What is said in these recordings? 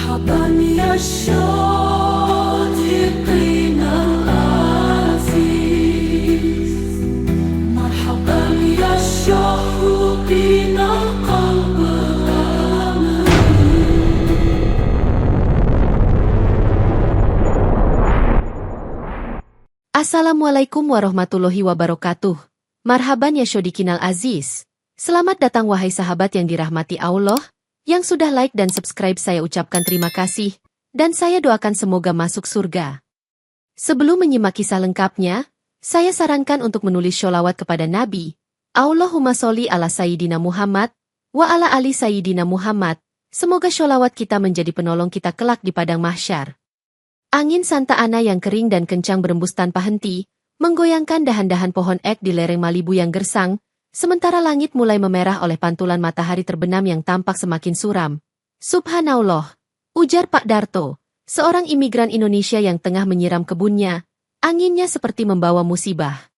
مرحبا يا الشاطئين العزيز، مرحبا يا الشاطئين قلب الأمل. Assalamualaikum warahmatullahi wabarakatuh. Marhaban ya Syodikinal Aziz. Selamat datang wahai sahabat yang dirahmati Allah. Yang sudah like dan subscribe saya ucapkan terima kasih, dan saya doakan semoga masuk surga. Sebelum menyimak kisah lengkapnya, saya sarankan untuk menulis sholawat kepada Nabi. Allahumma sholli ala Sayyidina Muhammad, wa ala ali Sayyidina Muhammad. Semoga sholawat kita menjadi penolong kita kelak di padang mahsyar. Angin Santa Ana yang kering dan kencang berembus tanpa henti, menggoyangkan dahan-dahan pohon ek di lereng Malibu yang gersang, sementara langit mulai memerah oleh pantulan matahari terbenam yang tampak semakin suram. Subhanallah, ujar Pak Darto, seorang imigran Indonesia yang tengah menyiram kebunnya. Anginnya seperti membawa musibah.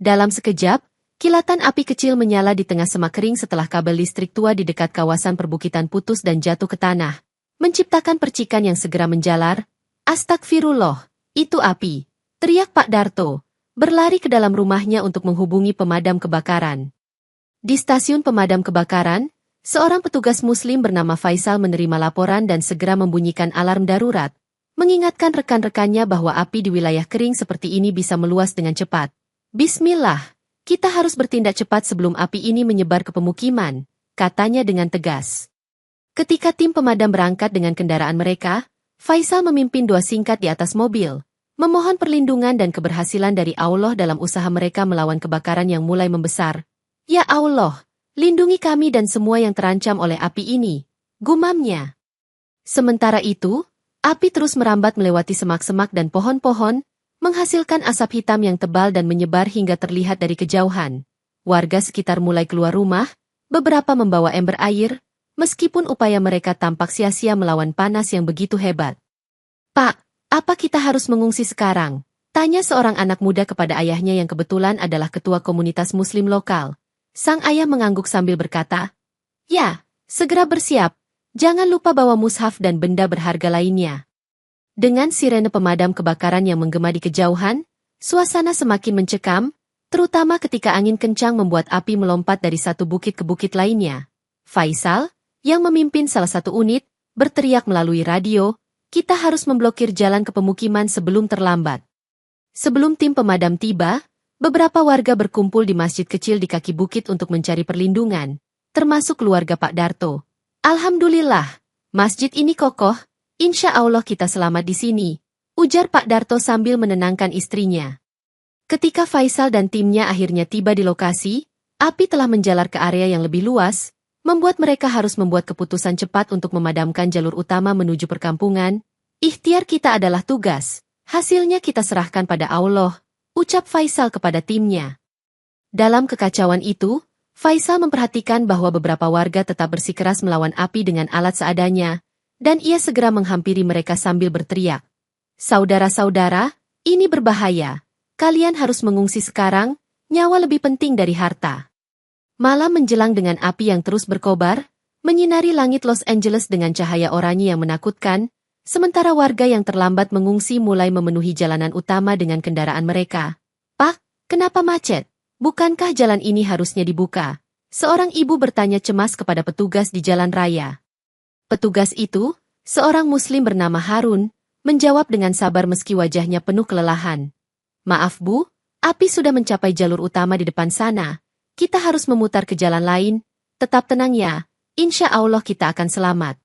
Dalam sekejap, kilatan api kecil menyala di tengah semak kering setelah kabel listrik tua di dekat kawasan perbukitan putus dan jatuh ke tanah, menciptakan percikan yang segera menjalar. Astagfirullah, itu api, teriak Pak Darto, berlari ke dalam rumahnya untuk menghubungi pemadam kebakaran. Di stasiun pemadam kebakaran, seorang petugas muslim bernama Faisal menerima laporan dan segera membunyikan alarm darurat, mengingatkan rekan-rekannya bahwa api di wilayah kering seperti ini bisa meluas dengan cepat. Bismillah, kita harus bertindak cepat sebelum api ini menyebar ke pemukiman, katanya dengan tegas. Ketika tim pemadam berangkat dengan kendaraan mereka, Faisal memimpin doa singkat di atas mobil, memohon perlindungan dan keberhasilan dari Allah dalam usaha mereka melawan kebakaran yang mulai membesar. Ya Allah, lindungi kami dan semua yang terancam oleh api ini, gumamnya. Sementara itu, api terus merambat melewati semak-semak dan pohon-pohon, menghasilkan asap hitam yang tebal dan menyebar hingga terlihat dari kejauhan. Warga sekitar mulai keluar rumah, beberapa membawa ember air, meskipun upaya mereka tampak sia-sia melawan panas yang begitu hebat. Pak, apa kita harus mengungsi sekarang? Tanya seorang anak muda kepada ayahnya yang kebetulan adalah ketua komunitas muslim lokal. Sang ayah mengangguk sambil berkata, "Ya, segera bersiap. Jangan lupa bawa mushaf dan benda berharga lainnya." Dengan sirene pemadam kebakaran yang menggema di kejauhan, suasana semakin mencekam, terutama ketika angin kencang membuat api melompat dari satu bukit ke bukit lainnya. Faisal, yang memimpin salah satu unit, berteriak melalui radio, "Kita harus memblokir jalan ke pemukiman sebelum terlambat." Sebelum tim pemadam tiba, beberapa warga berkumpul di masjid kecil di kaki bukit untuk mencari perlindungan, termasuk keluarga Pak Darto. "Alhamdulillah, masjid ini kokoh, insya Allah kita selamat di sini," ujar Pak Darto sambil menenangkan istrinya. Ketika Faisal dan timnya akhirnya tiba di lokasi, api telah menjalar ke area yang lebih luas, membuat mereka harus membuat keputusan cepat untuk memadamkan jalur utama menuju perkampungan. "Ikhtiar kita adalah tugas, hasilnya kita serahkan pada Allah," ucap Faisal kepada timnya. Dalam kekacauan itu, Faisal memperhatikan bahwa beberapa warga tetap bersikeras melawan api dengan alat seadanya, dan ia segera menghampiri mereka sambil berteriak, "Saudara-saudara, ini berbahaya. Kalian harus mengungsi sekarang, nyawa lebih penting dari harta." Malam menjelang dengan api yang terus berkobar, menyinari langit Los Angeles dengan cahaya oranye yang menakutkan, sementara warga yang terlambat mengungsi mulai memenuhi jalanan utama dengan kendaraan mereka. "Pak, kenapa macet? Bukankah jalan ini harusnya dibuka?" Seorang ibu bertanya cemas kepada petugas di jalan raya. Petugas itu, seorang muslim bernama Harun, menjawab dengan sabar meski wajahnya penuh kelelahan. "Maaf Bu, api sudah mencapai jalur utama di depan sana. Kita harus memutar ke jalan lain. Tetap tenang ya, insya Allah kita akan selamat."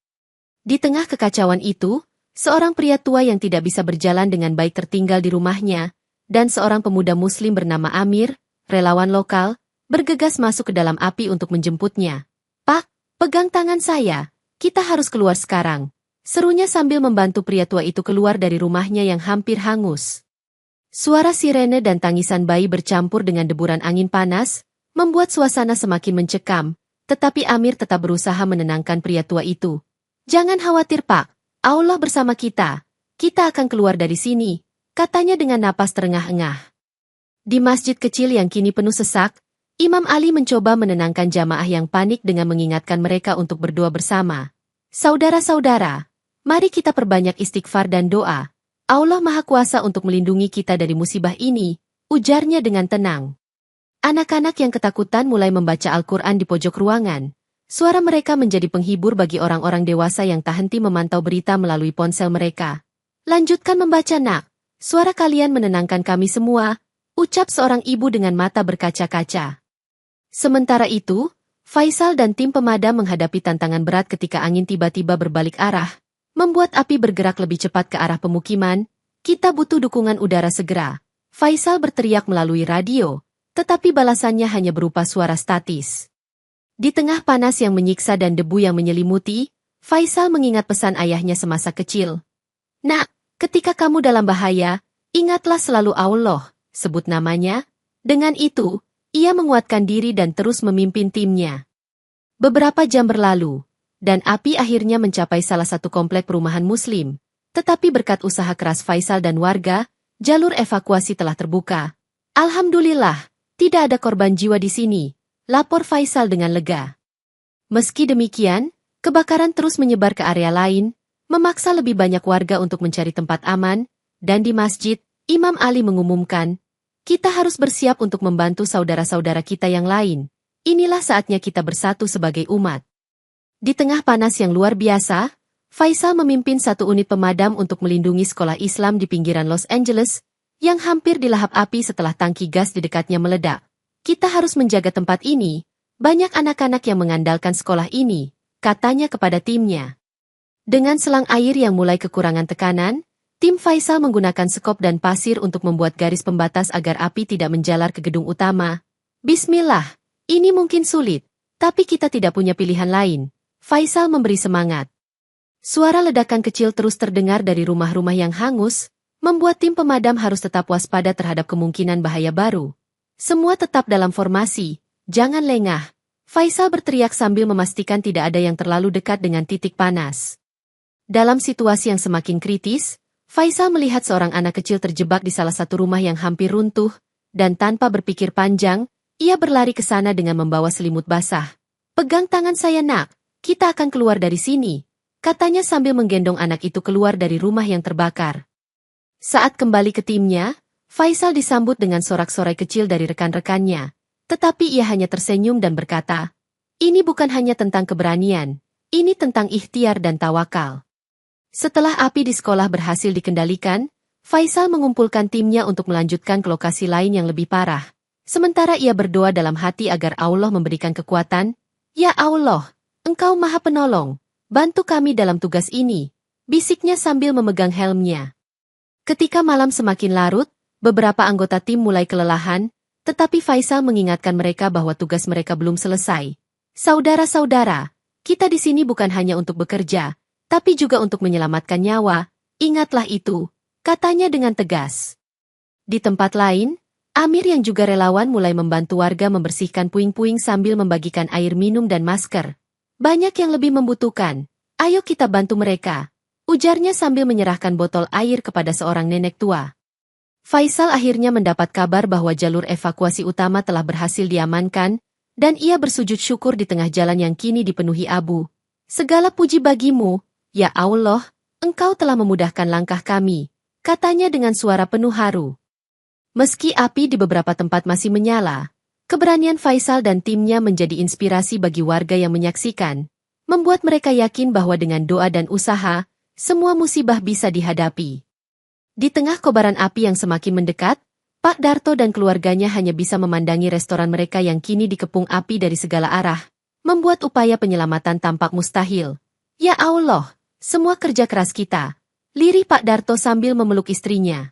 Di tengah kekacauan itu, seorang pria tua yang tidak bisa berjalan dengan baik tertinggal di rumahnya, dan seorang pemuda muslim bernama Amir, relawan lokal, bergegas masuk ke dalam api untuk menjemputnya. "Pak, pegang tangan saya, kita harus keluar sekarang," serunya sambil membantu pria tua itu keluar dari rumahnya yang hampir hangus. Suara sirene dan tangisan bayi bercampur dengan deburan angin panas, membuat suasana semakin mencekam, tetapi Amir tetap berusaha menenangkan pria tua itu. "Jangan khawatir Pak, Allah bersama kita. Kita akan keluar dari sini," katanya dengan napas terengah-engah. Di masjid kecil yang kini penuh sesak, Imam Ali mencoba menenangkan jamaah yang panik dengan mengingatkan mereka untuk berdoa bersama. "Saudara-saudara, Mari kita perbanyak istighfar dan doa. Allah Maha Kuasa untuk melindungi kita dari musibah ini, ujarnya dengan tenang. Anak-anak yang ketakutan mulai membaca Al-Quran di pojok ruangan. Suara mereka menjadi penghibur bagi orang-orang dewasa yang tak henti memantau berita melalui ponsel mereka. Lanjutkan membaca, nak. Suara kalian menenangkan kami semua, ucap seorang ibu dengan mata berkaca-kaca. Sementara itu, Faisal dan tim pemadam menghadapi tantangan berat ketika angin tiba-tiba berbalik arah, membuat api bergerak lebih cepat ke arah pemukiman. Kita butuh dukungan udara segera. Faisal berteriak melalui radio, tetapi balasannya hanya berupa suara statis. Di tengah panas yang menyiksa dan debu yang menyelimuti, Faisal mengingat pesan ayahnya semasa kecil. Nak, ketika kamu dalam bahaya, ingatlah selalu Allah, sebut namanya. Dengan itu, ia menguatkan diri dan terus memimpin timnya. Beberapa jam berlalu, dan api akhirnya mencapai salah satu komplek perumahan Muslim. Tetapi berkat usaha keras Faisal dan warga, jalur evakuasi telah terbuka. Alhamdulillah, tidak ada korban jiwa di sini, lapor Faisal dengan lega. Meski demikian, kebakaran terus menyebar ke area lain, memaksa lebih banyak warga untuk mencari tempat aman, dan di masjid, Imam Ali mengumumkan, kita harus bersiap untuk membantu saudara-saudara kita yang lain. Inilah saatnya kita bersatu sebagai umat. Di tengah panas yang luar biasa, Faisal memimpin satu unit pemadam untuk melindungi sekolah Islam di pinggiran Los Angeles, yang hampir dilahap api setelah tangki gas di dekatnya meledak. Kita harus menjaga tempat ini, banyak anak-anak yang mengandalkan sekolah ini, katanya kepada timnya. Dengan selang air yang mulai kekurangan tekanan, tim Faisal menggunakan sekop dan pasir untuk membuat garis pembatas agar api tidak menjalar ke gedung utama. Bismillah, ini mungkin sulit, tapi kita tidak punya pilihan lain. Faisal memberi semangat. Suara ledakan kecil terus terdengar dari rumah-rumah yang hangus, membuat tim pemadam harus tetap waspada terhadap kemungkinan bahaya baru. Semua tetap dalam formasi, jangan lengah. Faisal berteriak sambil memastikan tidak ada yang terlalu dekat dengan titik panas. Dalam situasi yang semakin kritis, Faisal melihat seorang anak kecil terjebak di salah satu rumah yang hampir runtuh, dan tanpa berpikir panjang, ia berlari ke sana dengan membawa selimut basah. Pegang tangan saya, nak, kita akan keluar dari sini, katanya sambil menggendong anak itu keluar dari rumah yang terbakar. Saat kembali ke timnya, Faisal disambut dengan sorak-sorai kecil dari rekan-rekannya, tetapi ia hanya tersenyum dan berkata, ini bukan hanya tentang keberanian, ini tentang ikhtiar dan tawakal. Setelah api di sekolah berhasil dikendalikan, Faisal mengumpulkan timnya untuk melanjutkan ke lokasi lain yang lebih parah. Sementara ia berdoa dalam hati agar Allah memberikan kekuatan. Ya Allah, Engkau Maha Penolong, bantu kami dalam tugas ini, bisiknya sambil memegang helmnya. Ketika malam semakin larut, beberapa anggota tim mulai kelelahan, tetapi Faisal mengingatkan mereka bahwa tugas mereka belum selesai. Saudara-saudara, kita di sini bukan hanya untuk bekerja, tapi juga untuk menyelamatkan nyawa, ingatlah itu, katanya dengan tegas. Di tempat lain, Amir yang juga relawan mulai membantu warga membersihkan puing-puing sambil membagikan air minum dan masker. Banyak yang lebih membutuhkan, ayo kita bantu mereka, ujarnya sambil menyerahkan botol air kepada seorang nenek tua. Faisal akhirnya mendapat kabar bahwa jalur evakuasi utama telah berhasil diamankan, dan ia bersujud syukur di tengah jalan yang kini dipenuhi abu. Segala puji bagimu, ya Allah, Engkau telah memudahkan langkah kami, katanya dengan suara penuh haru. Meski api di beberapa tempat masih menyala, keberanian Faisal dan timnya menjadi inspirasi bagi warga yang menyaksikan, membuat mereka yakin bahwa dengan doa dan usaha, semua musibah bisa dihadapi. Di tengah kobaran api yang semakin mendekat, Pak Darto dan keluarganya hanya bisa memandangi restoran mereka yang kini dikepung api dari segala arah, membuat upaya penyelamatan tampak mustahil. Ya Allah, semua kerja keras kita, lirih Pak Darto sambil memeluk istrinya.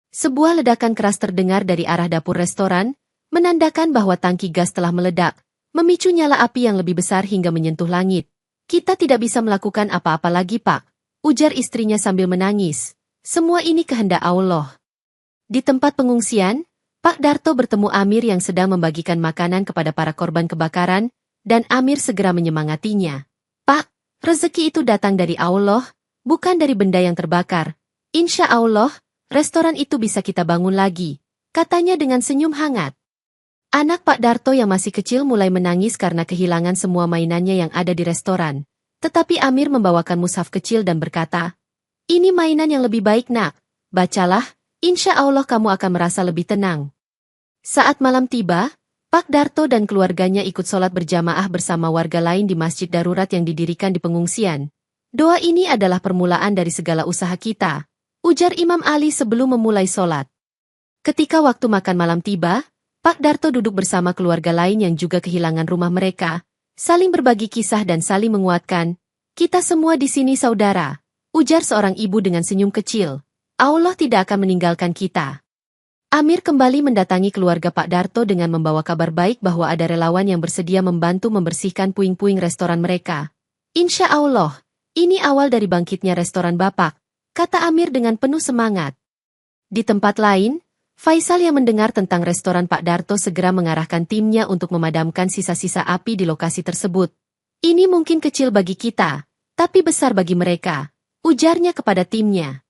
Sebuah ledakan keras terdengar dari arah dapur restoran, menandakan bahwa tangki gas telah meledak, memicu nyala api yang lebih besar hingga menyentuh langit. Kita tidak bisa melakukan apa-apa lagi, Pak, ujar istrinya sambil menangis. Semua ini kehendak Allah. Di tempat pengungsian, Pak Darto bertemu Amir yang sedang membagikan makanan kepada para korban kebakaran, dan Amir segera menyemangatinya. Pak, rezeki itu datang dari Allah, bukan dari benda yang terbakar. Insya Allah, restoran itu bisa kita bangun lagi, katanya dengan senyum hangat. Anak Pak Darto yang masih kecil mulai menangis karena kehilangan semua mainannya yang ada di restoran. Tetapi Amir membawakan mushaf kecil dan berkata, "Ini mainan yang lebih baik, Nak. Bacalah, insya Allah kamu akan merasa lebih tenang." Saat malam tiba, Pak Darto dan keluarganya ikut sholat berjamaah bersama warga lain di masjid darurat yang didirikan di pengungsian. "Doa ini adalah permulaan dari segala usaha kita," ujar Imam Ali sebelum memulai sholat. Ketika waktu makan malam tiba, Pak Darto duduk bersama keluarga lain yang juga kehilangan rumah mereka, saling berbagi kisah dan saling menguatkan. "Kita semua di sini saudara," ujar seorang ibu dengan senyum kecil. "Allah tidak akan meninggalkan kita." Amir kembali mendatangi keluarga Pak Darto dengan membawa kabar baik bahwa ada relawan yang bersedia membantu membersihkan puing-puing restoran mereka. "Insya Allah, ini awal dari bangkitnya restoran Bapak," kata Amir dengan penuh semangat. Di tempat lain, Faisal yang mendengar tentang restoran Pak Darto segera mengarahkan timnya untuk memadamkan sisa-sisa api di lokasi tersebut. "Ini mungkin kecil bagi kita, tapi besar bagi mereka," ujarnya kepada timnya.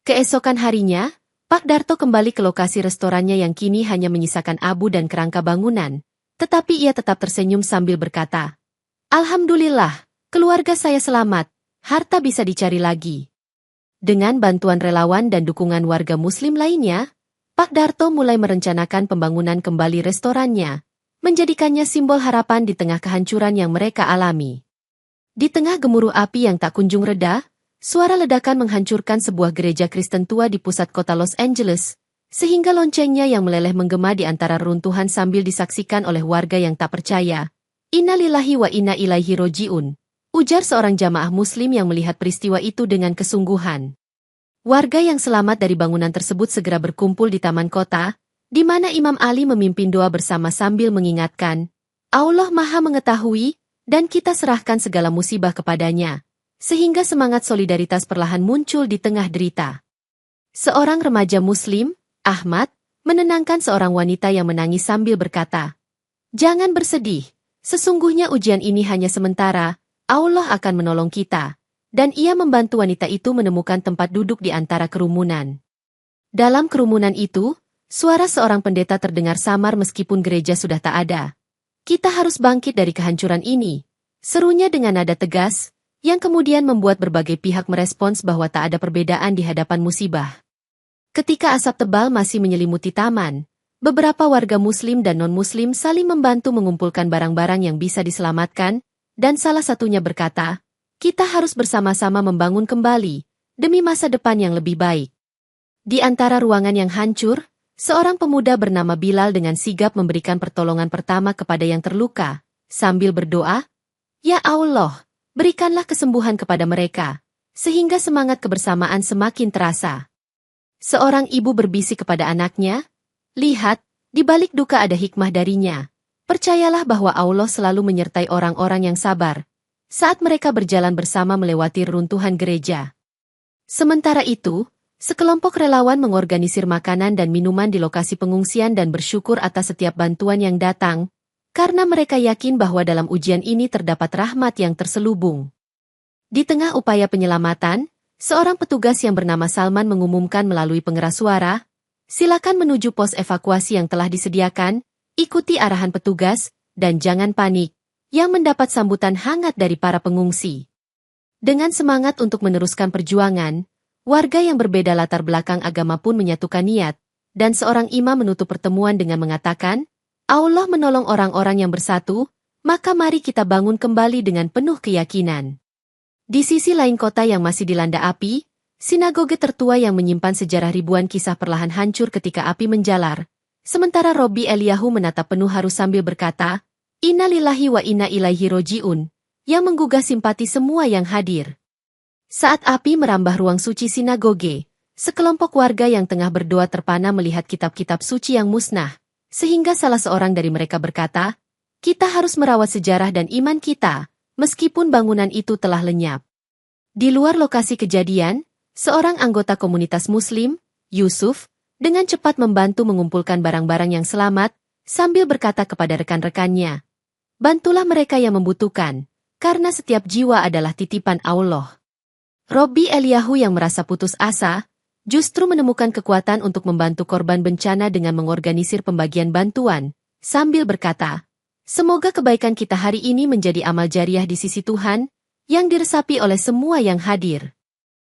Keesokan harinya, Pak Darto kembali ke lokasi restorannya yang kini hanya menyisakan abu dan kerangka bangunan, tetapi ia tetap tersenyum sambil berkata, "Alhamdulillah, keluarga saya selamat, harta bisa dicari lagi." Dengan bantuan relawan dan dukungan warga Muslim lainnya, Pak Darto mulai merencanakan pembangunan kembali restorannya, menjadikannya simbol harapan di tengah kehancuran yang mereka alami. Di tengah gemuruh api yang tak kunjung reda, suara ledakan menghancurkan sebuah gereja Kristen tua di pusat kota Los Angeles, sehingga loncengnya yang meleleh menggema di antara runtuhan sambil disaksikan oleh warga yang tak percaya. "Innalillahi wa inna ilaihi roji'un," ujar seorang jamaah Muslim yang melihat peristiwa itu dengan kesungguhan. Warga yang selamat dari bangunan tersebut segera berkumpul di taman kota, di mana Imam Ali memimpin doa bersama sambil mengingatkan, "Allah Maha Mengetahui, dan kita serahkan segala musibah kepadanya," sehingga semangat solidaritas perlahan muncul di tengah derita. Seorang remaja Muslim, Ahmad, menenangkan seorang wanita yang menangis sambil berkata, "Jangan bersedih, sesungguhnya ujian ini hanya sementara, Allah akan menolong kita." Dan ia membantu wanita itu menemukan tempat duduk di antara kerumunan. Dalam kerumunan itu, suara seorang pendeta terdengar samar meskipun gereja sudah tak ada. "Kita harus bangkit dari kehancuran ini," serunya dengan nada tegas, yang kemudian membuat berbagai pihak merespons bahwa tak ada perbedaan di hadapan musibah. Ketika asap tebal masih menyelimuti taman, beberapa warga Muslim dan non-Muslim saling membantu mengumpulkan barang-barang yang bisa diselamatkan, dan salah satunya berkata, "Kita harus bersama-sama membangun kembali, demi masa depan yang lebih baik." Di antara ruangan yang hancur, seorang pemuda bernama Bilal dengan sigap memberikan pertolongan pertama kepada yang terluka, sambil berdoa, "Ya Allah, berikanlah kesembuhan kepada mereka," sehingga semangat kebersamaan semakin terasa. Seorang ibu berbisik kepada anaknya, "Lihat, di balik duka ada hikmah darinya. Percayalah bahwa Allah selalu menyertai orang-orang yang sabar," saat mereka berjalan bersama melewati runtuhan gereja. Sementara itu, sekelompok relawan mengorganisir makanan dan minuman di lokasi pengungsian dan bersyukur atas setiap bantuan yang datang, karena mereka yakin bahwa dalam ujian ini terdapat rahmat yang terselubung. Di tengah upaya penyelamatan, seorang petugas yang bernama Salman mengumumkan melalui pengeras suara, "Silakan menuju pos evakuasi yang telah disediakan, ikuti arahan petugas, dan jangan panik," yang mendapat sambutan hangat dari para pengungsi. Dengan semangat untuk meneruskan perjuangan, warga yang berbeda latar belakang agama pun menyatukan niat, dan seorang imam menutup pertemuan dengan mengatakan, "Allah menolong orang-orang yang bersatu, maka mari kita bangun kembali dengan penuh keyakinan." Di sisi lain kota yang masih dilanda api, sinagoge tertua yang menyimpan sejarah ribuan kisah perlahan hancur ketika api menjalar, sementara Robbi Eliyahu menatap penuh haru sambil berkata, "Innalillahi wa inna ilaihi roji'un," yang menggugah simpati semua yang hadir. Saat api merambah ruang suci sinagoge, sekelompok warga yang tengah berdoa terpana melihat kitab-kitab suci yang musnah, sehingga salah seorang dari mereka berkata, "Kita harus merawat sejarah dan iman kita, meskipun bangunan itu telah lenyap." Di luar lokasi kejadian, seorang anggota komunitas Muslim, Yusuf, dengan cepat membantu mengumpulkan barang-barang yang selamat, sambil berkata kepada rekan-rekannya, "Bantulah mereka yang membutuhkan, karena setiap jiwa adalah titipan Allah." Robbi Eliyahu yang merasa putus asa, justru menemukan kekuatan untuk membantu korban bencana dengan mengorganisir pembagian bantuan, sambil berkata, "Semoga kebaikan kita hari ini menjadi amal jariah di sisi Tuhan, yang diresapi oleh semua yang hadir.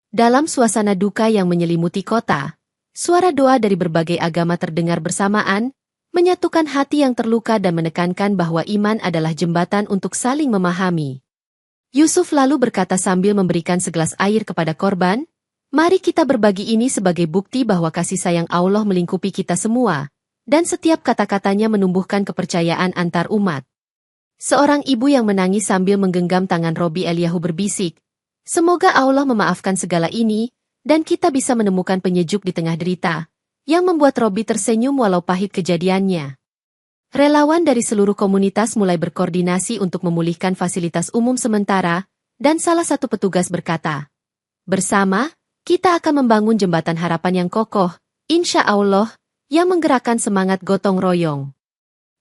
Dalam suasana duka yang menyelimuti kota, suara doa dari berbagai agama terdengar bersamaan, menyatukan hati yang terluka dan menekankan bahwa iman adalah jembatan untuk saling memahami. Yusuf lalu berkata sambil memberikan segelas air kepada korban, "Mari kita berbagi ini sebagai bukti bahwa kasih sayang Allah melingkupi kita semua." Dan setiap kata-katanya menumbuhkan kepercayaan antar umat. Seorang ibu yang menangis sambil menggenggam tangan Robi Eliyahu berbisik, "Semoga Allah memaafkan segala ini, dan kita bisa menemukan penyejuk di tengah derita," yang membuat Robi tersenyum walau pahit kejadiannya. Relawan dari seluruh komunitas mulai berkoordinasi untuk memulihkan fasilitas umum sementara, dan salah satu petugas berkata, "Bersama, kita akan membangun jembatan harapan yang kokoh, insya Allah," yang menggerakkan semangat gotong royong.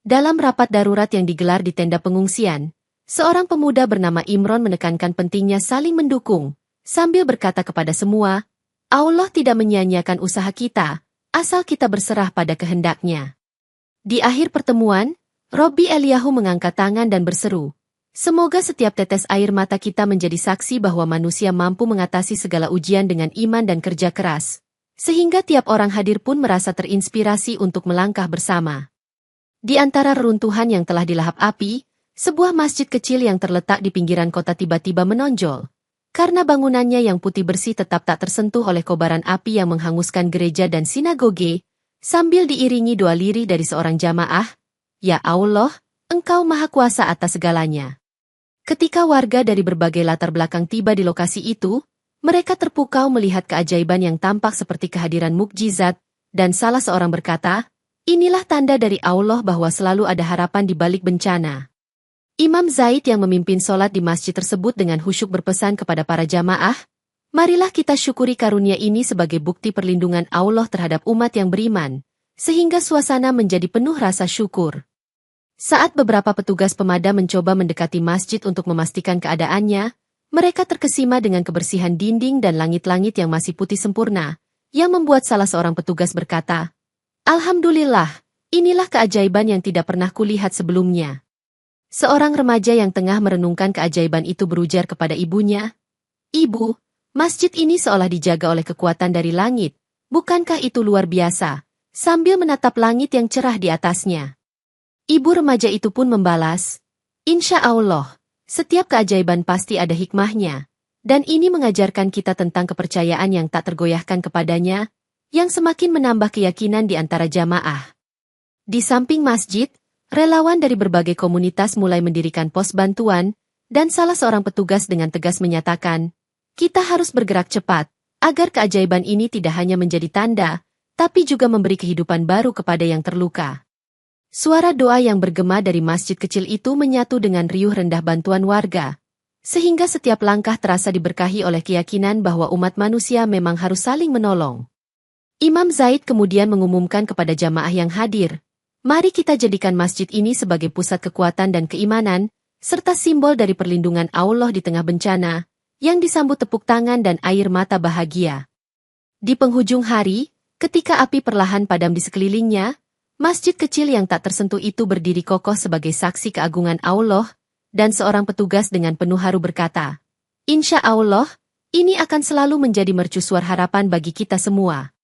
Dalam rapat darurat yang digelar di tenda pengungsian, seorang pemuda bernama Imron menekankan pentingnya saling mendukung, sambil berkata kepada semua, "Allah tidak menyia-nyiakan usaha kita, asal kita berserah pada kehendaknya." Di akhir pertemuan, Robi Eliyahu mengangkat tangan dan berseru, "Semoga setiap tetes air mata kita menjadi saksi bahwa manusia mampu mengatasi segala ujian dengan iman dan kerja keras, sehingga tiap orang hadir pun merasa terinspirasi untuk melangkah bersama." Di antara reruntuhan yang telah dilahap api, sebuah masjid kecil yang terletak di pinggiran kota tiba-tiba menonjol, karena bangunannya yang putih bersih tetap tak tersentuh oleh kobaran api yang menghanguskan gereja dan sinagoge, sambil diiringi doa lirih dari seorang jamaah, "Ya Allah, Engkau Maha Kuasa atas segalanya." Ketika warga dari berbagai latar belakang tiba di lokasi itu, mereka terpukau melihat keajaiban yang tampak seperti kehadiran mukjizat, dan salah seorang berkata, "Inilah tanda dari Allah bahwa selalu ada harapan di balik bencana." Imam Zaid yang memimpin sholat di masjid tersebut dengan khusyuk berpesan kepada para jamaah, "Marilah kita syukuri karunia ini sebagai bukti perlindungan Allah terhadap umat yang beriman, sehingga suasana menjadi penuh rasa syukur." Saat beberapa petugas pemadam mencoba mendekati masjid untuk memastikan keadaannya, mereka terkesima dengan kebersihan dinding dan langit-langit yang masih putih sempurna, yang membuat salah seorang petugas berkata, "Alhamdulillah, inilah keajaiban yang tidak pernah kulihat sebelumnya." Seorang remaja yang tengah merenungkan keajaiban itu berujar kepada ibunya, "Ibu, masjid ini seolah dijaga oleh kekuatan dari langit, bukankah itu luar biasa?" Sambil menatap langit yang cerah di atasnya. Ibu remaja itu pun membalas, "Insya Allah. Setiap keajaiban pasti ada hikmahnya, dan ini mengajarkan kita tentang kepercayaan yang tak tergoyahkan kepadanya, yang semakin menambah keyakinan di antara jamaah." Di samping masjid, relawan dari berbagai komunitas mulai mendirikan pos bantuan, dan salah seorang petugas dengan tegas menyatakan, "Kita harus bergerak cepat, agar keajaiban ini tidak hanya menjadi tanda, tapi juga memberi kehidupan baru kepada yang terluka." Suara doa yang bergema dari masjid kecil itu menyatu dengan riuh rendah bantuan warga, sehingga setiap langkah terasa diberkahi oleh keyakinan bahwa umat manusia memang harus saling menolong. Imam Zaid kemudian mengumumkan kepada jamaah yang hadir, "Mari kita jadikan masjid ini sebagai pusat kekuatan dan keimanan, serta simbol dari perlindungan Allah di tengah bencana," yang disambut tepuk tangan dan air mata bahagia. Di penghujung hari, ketika api perlahan padam di sekelilingnya, masjid kecil yang tak tersentuh itu berdiri kokoh sebagai saksi keagungan Allah, dan seorang petugas dengan penuh haru berkata, "Insya Allah, ini akan selalu menjadi mercusuar harapan bagi kita semua."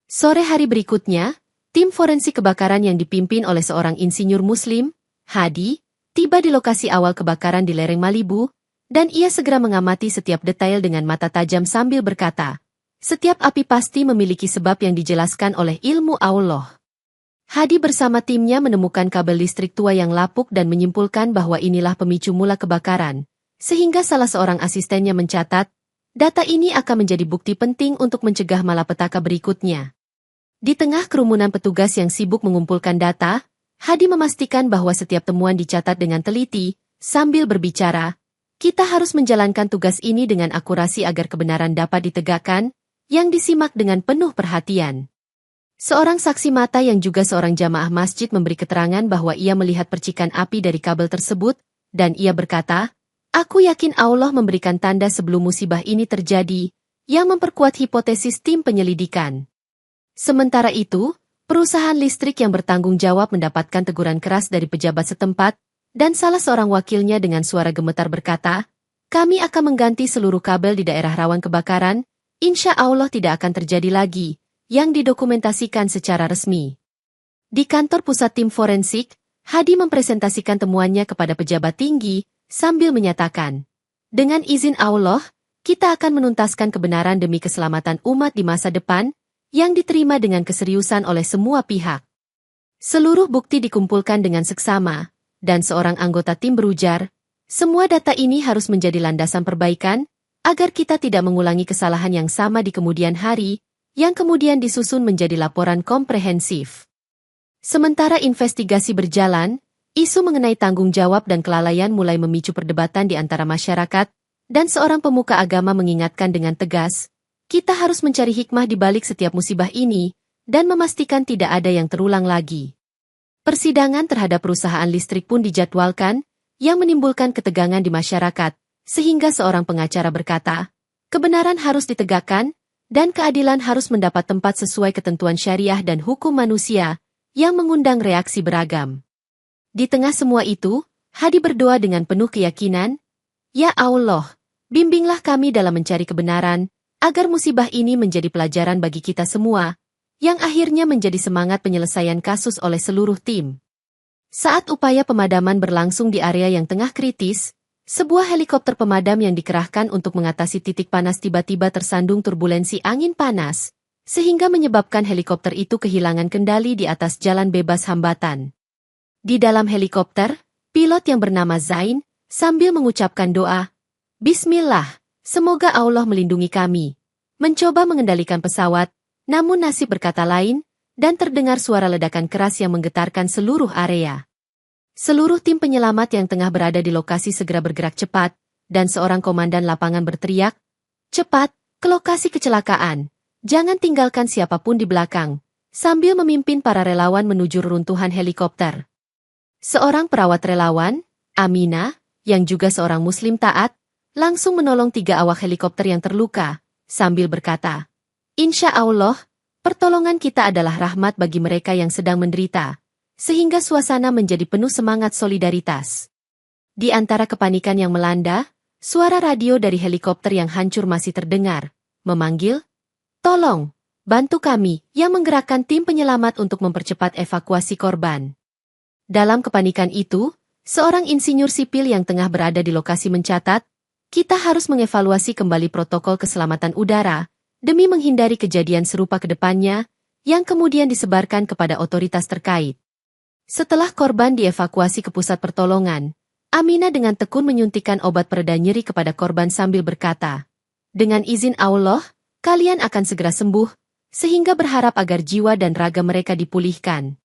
Sore hari berikutnya, tim forensik kebakaran yang dipimpin oleh seorang insinyur Muslim, Hadi, tiba di lokasi awal kebakaran di lereng Malibu, dan ia segera mengamati setiap detail dengan mata tajam sambil berkata, "Setiap api pasti memiliki sebab yang dijelaskan oleh ilmu Allah." Hadi bersama timnya menemukan kabel listrik tua yang lapuk dan menyimpulkan bahwa inilah pemicu mula kebakaran, sehingga salah seorang asistennya mencatat, data ini akan menjadi bukti penting untuk mencegah malapetaka berikutnya. Di tengah kerumunan petugas yang sibuk mengumpulkan data, Hadi memastikan bahwa setiap temuan dicatat dengan teliti, sambil berbicara, "Kita harus menjalankan tugas ini dengan akurasi agar kebenaran dapat ditegakkan," yang disimak dengan penuh perhatian. Seorang saksi mata yang juga seorang jamaah masjid memberi keterangan bahwa ia melihat percikan api dari kabel tersebut, dan ia berkata, "Aku yakin Allah memberikan tanda sebelum musibah ini terjadi," yang memperkuat hipotesis tim penyelidikan. Sementara itu, perusahaan listrik yang bertanggung jawab mendapatkan teguran keras dari pejabat setempat, dan salah seorang wakilnya dengan suara gemetar berkata, Kami akan mengganti seluruh kabel di daerah rawan kebakaran, insya Allah tidak akan terjadi lagi, yang didokumentasikan secara resmi. Di kantor pusat tim forensik, Hadi mempresentasikan temuannya kepada pejabat tinggi, sambil menyatakan, dengan izin Allah, kita akan menuntaskan kebenaran demi keselamatan umat di masa depan, yang diterima dengan keseriusan oleh semua pihak. Seluruh bukti dikumpulkan dengan seksama, dan seorang anggota tim berujar, semua data ini harus menjadi landasan perbaikan, agar kita tidak mengulangi kesalahan yang sama di kemudian hari, yang kemudian disusun menjadi laporan komprehensif. Sementara investigasi berjalan, isu mengenai tanggung jawab dan kelalaian mulai memicu perdebatan di antara masyarakat, dan seorang pemuka agama mengingatkan dengan tegas, kita harus mencari hikmah di balik setiap musibah ini, dan memastikan tidak ada yang terulang lagi. Persidangan terhadap perusahaan listrik pun dijadwalkan, yang menimbulkan ketegangan di masyarakat, sehingga seorang pengacara berkata, kebenaran harus ditegakkan, dan keadilan harus mendapat tempat sesuai ketentuan syariah dan hukum manusia, yang mengundang reaksi beragam. Di tengah semua itu, Hadi berdoa dengan penuh keyakinan, Ya Allah, bimbinglah kami dalam mencari kebenaran, agar musibah ini menjadi pelajaran bagi kita semua, yang akhirnya menjadi semangat penyelesaian kasus oleh seluruh tim. Saat upaya pemadaman berlangsung di area yang tengah kritis, sebuah helikopter pemadam yang dikerahkan untuk mengatasi titik panas tiba-tiba tersandung turbulensi angin panas, sehingga menyebabkan helikopter itu kehilangan kendali di atas jalan bebas hambatan. Di dalam helikopter, pilot yang bernama Zain, sambil mengucapkan doa, Bismillah, semoga Allah melindungi kami. Mencoba mengendalikan pesawat, namun nasib berkata lain, dan terdengar suara ledakan keras yang menggetarkan seluruh area. Seluruh tim penyelamat yang tengah berada di lokasi segera bergerak cepat, dan seorang komandan lapangan berteriak, cepat, ke lokasi kecelakaan, jangan tinggalkan siapapun di belakang, sambil memimpin para relawan menuju reruntuhan helikopter. Seorang perawat relawan, Amina, yang juga seorang muslim taat, langsung menolong 3 awak helikopter yang terluka, sambil berkata, Insya Allah, pertolongan kita adalah rahmat bagi mereka yang sedang menderita, sehingga suasana menjadi penuh semangat solidaritas. Di antara kepanikan yang melanda, suara radio dari helikopter yang hancur masih terdengar, memanggil, tolong, bantu kami, yang menggerakkan tim penyelamat untuk mempercepat evakuasi korban. Dalam kepanikan itu, seorang insinyur sipil yang tengah berada di lokasi mencatat, kita harus mengevaluasi kembali protokol keselamatan udara, demi menghindari kejadian serupa ke depannya, yang kemudian disebarkan kepada otoritas terkait. Setelah korban dievakuasi ke pusat pertolongan, Amina dengan tekun menyuntikkan obat pereda nyeri kepada korban sambil berkata, dengan izin Allah, kalian akan segera sembuh, sehingga berharap agar jiwa dan raga mereka dipulihkan.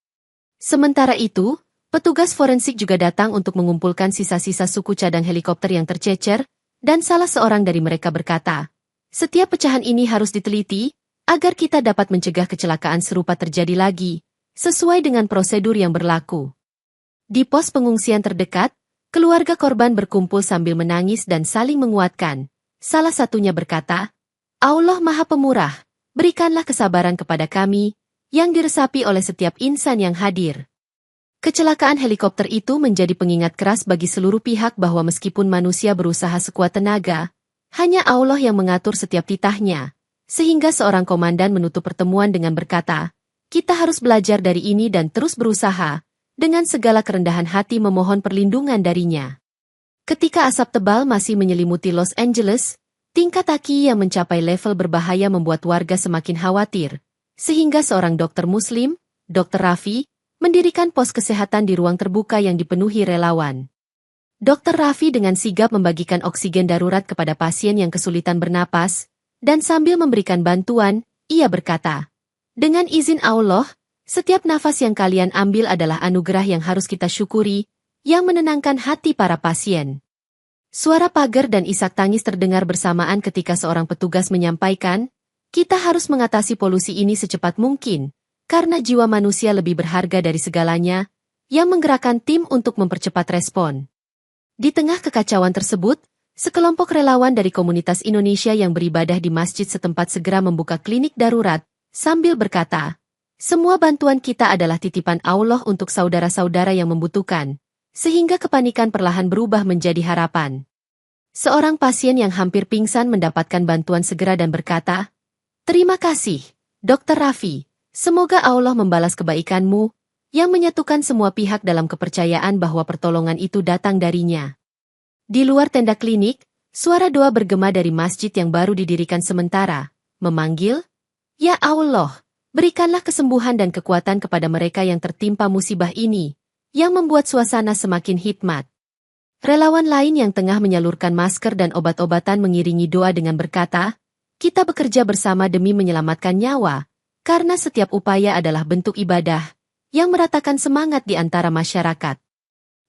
Sementara itu, petugas forensik juga datang untuk mengumpulkan sisa-sisa suku cadang helikopter yang tercecer, dan salah seorang dari mereka berkata, setiap pecahan ini harus diteliti, agar kita dapat mencegah kecelakaan serupa terjadi lagi, sesuai dengan prosedur yang berlaku. Di pos pengungsian terdekat, keluarga korban berkumpul sambil menangis dan saling menguatkan. Salah satunya berkata, Allah Maha Pemurah, berikanlah kesabaran kepada kami, yang diresapi oleh setiap insan yang hadir. Kecelakaan helikopter itu menjadi pengingat keras bagi seluruh pihak bahwa meskipun manusia berusaha sekuat tenaga, hanya Allah yang mengatur setiap titahnya, sehingga seorang komandan menutup pertemuan dengan berkata, kita harus belajar dari ini dan terus berusaha, dengan segala kerendahan hati memohon perlindungan darinya. Ketika asap tebal masih menyelimuti Los Angeles, tingkat aki yang mencapai level berbahaya membuat warga semakin khawatir, sehingga seorang dokter muslim, Dr. Raffi, mendirikan pos kesehatan di ruang terbuka yang dipenuhi relawan. Dr. Raffi dengan sigap membagikan oksigen darurat kepada pasien yang kesulitan bernapas, dan sambil memberikan bantuan, ia berkata, dengan izin Allah, setiap nafas yang kalian ambil adalah anugerah yang harus kita syukuri, yang menenangkan hati para pasien. Suara pagar dan isak tangis terdengar bersamaan ketika seorang petugas menyampaikan, kita harus mengatasi polusi ini secepat mungkin, karena jiwa manusia lebih berharga dari segalanya, yang menggerakkan tim untuk mempercepat respon. Di tengah kekacauan tersebut, sekelompok relawan dari komunitas Indonesia yang beribadah di masjid setempat segera membuka klinik darurat, sambil berkata, semua bantuan kita adalah titipan Allah untuk saudara-saudara yang membutuhkan, sehingga kepanikan perlahan berubah menjadi harapan. Seorang pasien yang hampir pingsan mendapatkan bantuan segera dan berkata, "Terima kasih, Dr. Raffi. Semoga Allah membalas kebaikanmu," yang menyatukan semua pihak dalam kepercayaan bahwa pertolongan itu datang darinya. Di luar tenda klinik, suara doa bergema dari masjid yang baru didirikan sementara, memanggil, "Ya Allah, berikanlah kesembuhan dan kekuatan kepada mereka yang tertimpa musibah ini," yang membuat suasana semakin hikmat. Relawan lain yang tengah menyalurkan masker dan obat-obatan mengiringi doa dengan berkata, "Kita bekerja bersama demi menyelamatkan nyawa, karena setiap upaya adalah bentuk ibadah yang meratakan semangat di antara masyarakat."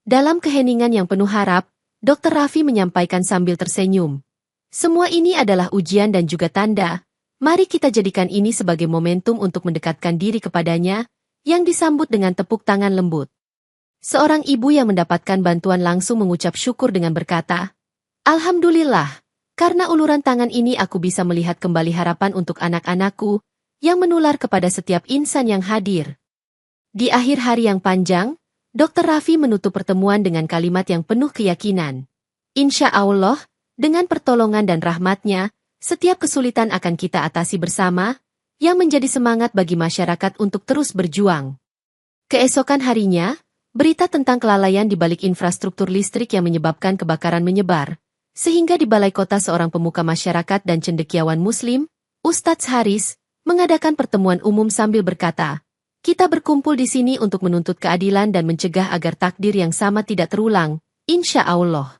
Dalam keheningan yang penuh harap, Dr. Raffi menyampaikan sambil tersenyum, "Semua ini adalah ujian dan juga tanda. Mari kita jadikan ini sebagai momentum untuk mendekatkan diri kepadanya," yang disambut dengan tepuk tangan lembut. Seorang ibu yang mendapatkan bantuan langsung mengucap syukur dengan berkata, "Alhamdulillah, karena uluran tangan ini aku bisa melihat kembali harapan untuk anak-anakku, yang menular kepada setiap insan yang hadir." Di akhir hari yang panjang, Dr. Raffi menutup pertemuan dengan kalimat yang penuh keyakinan. "Insya Allah, dengan pertolongan dan rahmatnya, setiap kesulitan akan kita atasi bersama," yang menjadi semangat bagi masyarakat untuk terus berjuang. Keesokan harinya, berita tentang kelalaian di balik infrastruktur listrik yang menyebabkan kebakaran menyebar, sehingga di balai kota seorang pemuka masyarakat dan cendekiawan Muslim, Ustadz Haris, mengadakan pertemuan umum sambil berkata, "Kita berkumpul di sini untuk menuntut keadilan dan mencegah agar takdir yang sama tidak terulang, insya Allah."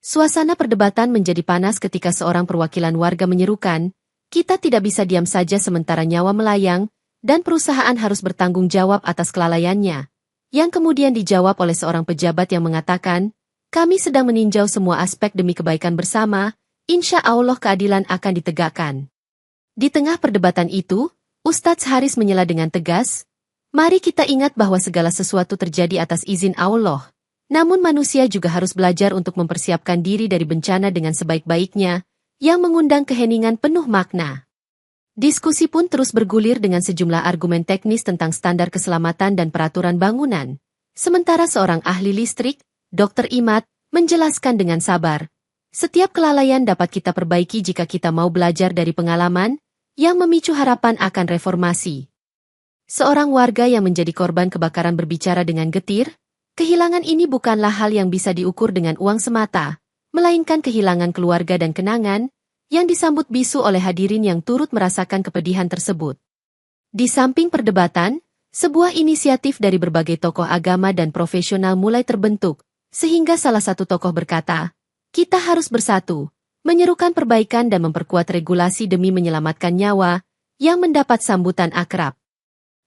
Suasana perdebatan menjadi panas ketika seorang perwakilan warga menyerukan, "Kita tidak bisa diam saja sementara nyawa melayang, dan perusahaan harus bertanggung jawab atas kelalaiannya." Yang kemudian dijawab oleh seorang pejabat yang mengatakan, "Kami sedang meninjau semua aspek demi kebaikan bersama, insya Allah keadilan akan ditegakkan." Di tengah perdebatan itu, Ustadz Haris menyela dengan tegas, "Mari kita ingat bahwa segala sesuatu terjadi atas izin Allah. Namun manusia juga harus belajar untuk mempersiapkan diri dari bencana dengan sebaik-baiknya, yang mengundang keheningan penuh makna." Diskusi pun terus bergulir dengan sejumlah argumen teknis tentang standar keselamatan dan peraturan bangunan. Sementara seorang ahli listrik, Dr. Imad, menjelaskan dengan sabar, "Setiap kelalaian dapat kita perbaiki jika kita mau belajar dari pengalaman, yang memicu harapan akan reformasi." Seorang warga yang menjadi korban kebakaran berbicara dengan getir, "Kehilangan ini bukanlah hal yang bisa diukur dengan uang semata, melainkan kehilangan keluarga dan kenangan," yang disambut bisu oleh hadirin yang turut merasakan kepedihan tersebut. Di samping perdebatan, sebuah inisiatif dari berbagai tokoh agama dan profesional mulai terbentuk, sehingga salah satu tokoh berkata, "Kita harus bersatu, menyerukan perbaikan dan memperkuat regulasi demi menyelamatkan nyawa," yang mendapat sambutan akrab.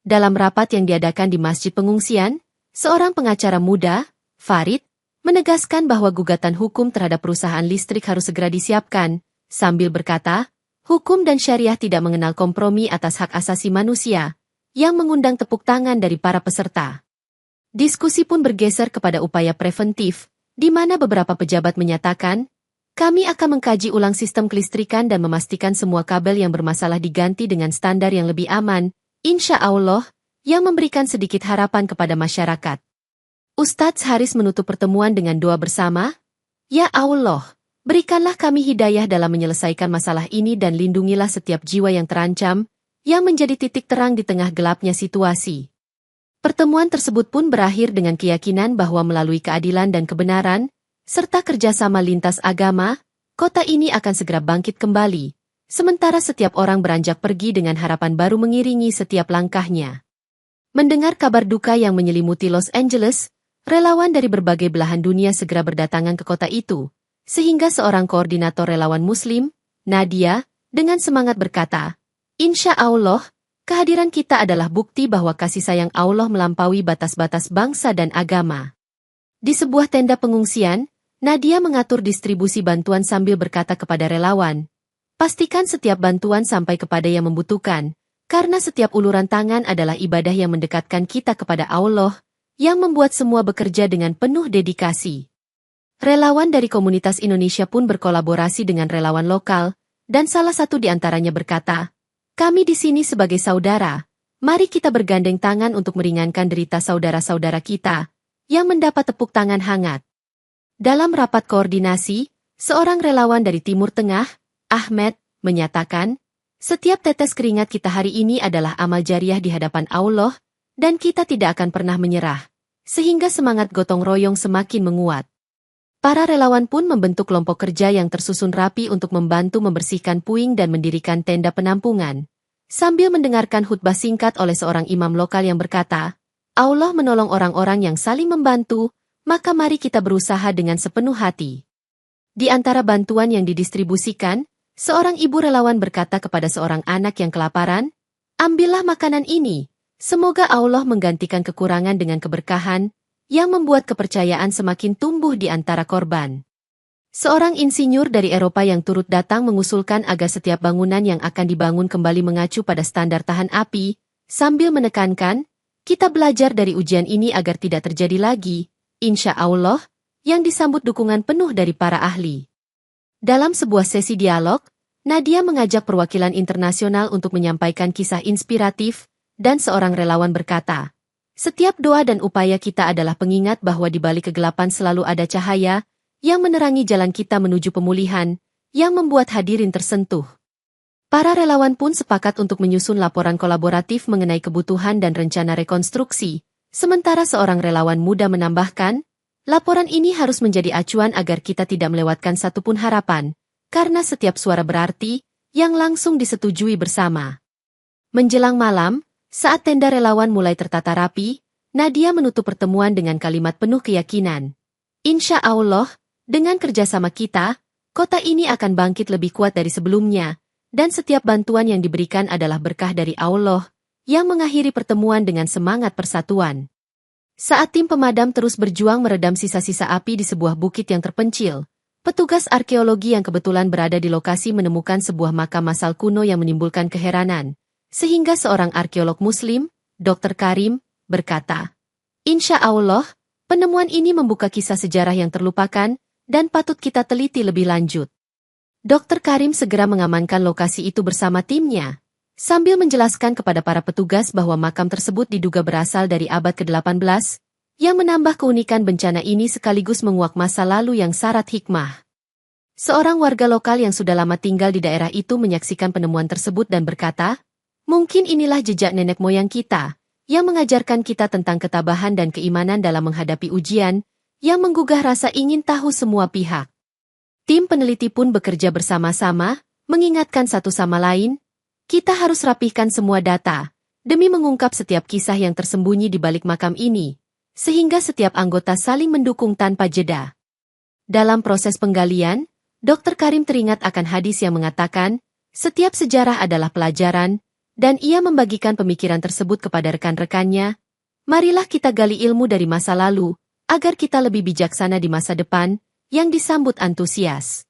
Dalam rapat yang diadakan di masjid pengungsian, seorang pengacara muda, Farid, menegaskan bahwa gugatan hukum terhadap perusahaan listrik harus segera disiapkan, sambil berkata, "Hukum dan syariah tidak mengenal kompromi atas hak asasi manusia," yang mengundang tepuk tangan dari para peserta. Diskusi pun bergeser kepada upaya preventif, di mana beberapa pejabat menyatakan, "Kami akan mengkaji ulang sistem kelistrikan dan memastikan semua kabel yang bermasalah diganti dengan standar yang lebih aman, insya Allah," yang memberikan sedikit harapan kepada masyarakat. Ustadz Haris menutup pertemuan dengan doa bersama, "Ya Allah, berikanlah kami hidayah dalam menyelesaikan masalah ini dan lindungilah setiap jiwa yang terancam," yang menjadi titik terang di tengah gelapnya situasi. Pertemuan tersebut pun berakhir dengan keyakinan bahwa melalui keadilan dan kebenaran, serta kerjasama lintas agama, kota ini akan segera bangkit kembali, sementara setiap orang beranjak pergi dengan harapan baru mengiringi setiap langkahnya. Mendengar kabar duka yang menyelimuti Los Angeles, relawan dari berbagai belahan dunia segera berdatangan ke kota itu, sehingga seorang koordinator relawan Muslim, Nadia, dengan semangat berkata, "Insya Allah, kehadiran kita adalah bukti bahwa kasih sayang Allah melampaui batas-batas bangsa dan agama." Di sebuah tenda pengungsian, Nadia mengatur distribusi bantuan sambil berkata kepada relawan, "Pastikan setiap bantuan sampai kepada yang membutuhkan, karena setiap uluran tangan adalah ibadah yang mendekatkan kita kepada Allah, yang membuat semua bekerja dengan penuh dedikasi." Relawan dari komunitas Indonesia pun berkolaborasi dengan relawan lokal, dan salah satu di antaranya berkata, "Kami di sini sebagai saudara, mari kita bergandeng tangan untuk meringankan derita saudara-saudara kita," yang mendapat tepuk tangan hangat. Dalam rapat koordinasi, Seorang relawan dari Timur Tengah, Ahmed, menyatakan, setiap tetes keringat kita hari ini adalah amal jariah di hadapan Allah, dan kita tidak akan pernah menyerah, sehingga semangat gotong royong semakin menguat. Para relawan pun membentuk kelompok kerja yang tersusun rapi untuk membantu membersihkan puing dan mendirikan tenda penampungan, sambil mendengarkan khutbah singkat oleh seorang imam lokal yang berkata, Allah menolong orang-orang yang saling membantu, maka mari kita berusaha dengan sepenuh hati. Di antara bantuan yang didistribusikan, seorang ibu relawan berkata kepada seorang anak yang kelaparan, ambillah makanan ini, semoga Allah menggantikan kekurangan dengan keberkahan, yang membuat kepercayaan semakin tumbuh di antara korban. Seorang insinyur dari Eropa yang turut datang mengusulkan agar setiap bangunan yang akan dibangun kembali mengacu pada standar tahan api, sambil menekankan, kita belajar dari ujian ini agar tidak terjadi lagi, insya Allah, yang disambut dukungan penuh dari para ahli. Dalam sebuah sesi dialog, Nadia mengajak perwakilan internasional untuk menyampaikan kisah inspiratif, dan seorang relawan berkata, setiap doa dan upaya kita adalah pengingat bahwa di balik kegelapan selalu ada cahaya, yang menerangi jalan kita menuju pemulihan, yang membuat hadirin tersentuh. Para relawan pun sepakat untuk menyusun laporan kolaboratif mengenai kebutuhan dan rencana rekonstruksi, sementara seorang relawan muda menambahkan, laporan ini harus menjadi acuan agar kita tidak melewatkan satupun harapan, karena setiap suara berarti, yang langsung disetujui bersama. Menjelang malam, saat tenda relawan mulai tertata rapi, Nadia menutup pertemuan dengan kalimat penuh keyakinan. Insya Allah, dengan kerjasama kita, kota ini akan bangkit lebih kuat dari sebelumnya, dan setiap bantuan yang diberikan adalah berkah dari Allah, yang mengakhiri pertemuan dengan semangat persatuan. Saat tim pemadam terus berjuang meredam sisa-sisa api di sebuah bukit yang terpencil, petugas arkeologi yang kebetulan berada di lokasi menemukan sebuah makam masal kuno yang menimbulkan keheranan, sehingga seorang arkeolog Muslim, Dr. Karim, berkata, Insya Allah, penemuan ini membuka kisah sejarah yang terlupakan, dan patut kita teliti lebih lanjut. Dr. Karim segera mengamankan lokasi itu bersama timnya, sambil menjelaskan kepada para petugas bahwa makam tersebut diduga berasal dari abad ke-18, yang menambah keunikan bencana ini sekaligus menguak masa lalu yang syarat hikmah. Seorang warga lokal yang sudah lama tinggal di daerah itu menyaksikan penemuan tersebut dan berkata, mungkin inilah jejak nenek moyang kita, yang mengajarkan kita tentang ketabahan dan keimanan dalam menghadapi ujian, yang menggugah rasa ingin tahu semua pihak. Tim peneliti pun bekerja bersama-sama, mengingatkan satu sama lain, kita harus rapihkan semua data, demi mengungkap setiap kisah yang tersembunyi di balik makam ini, sehingga setiap anggota saling mendukung tanpa jeda. Dalam proses penggalian, Dr. Karim teringat akan hadis yang mengatakan, setiap sejarah adalah pelajaran, dan ia membagikan pemikiran tersebut kepada rekan-rekannya. Marilah kita gali ilmu dari masa lalu, agar kita lebih bijaksana di masa depan, yang disambut antusias.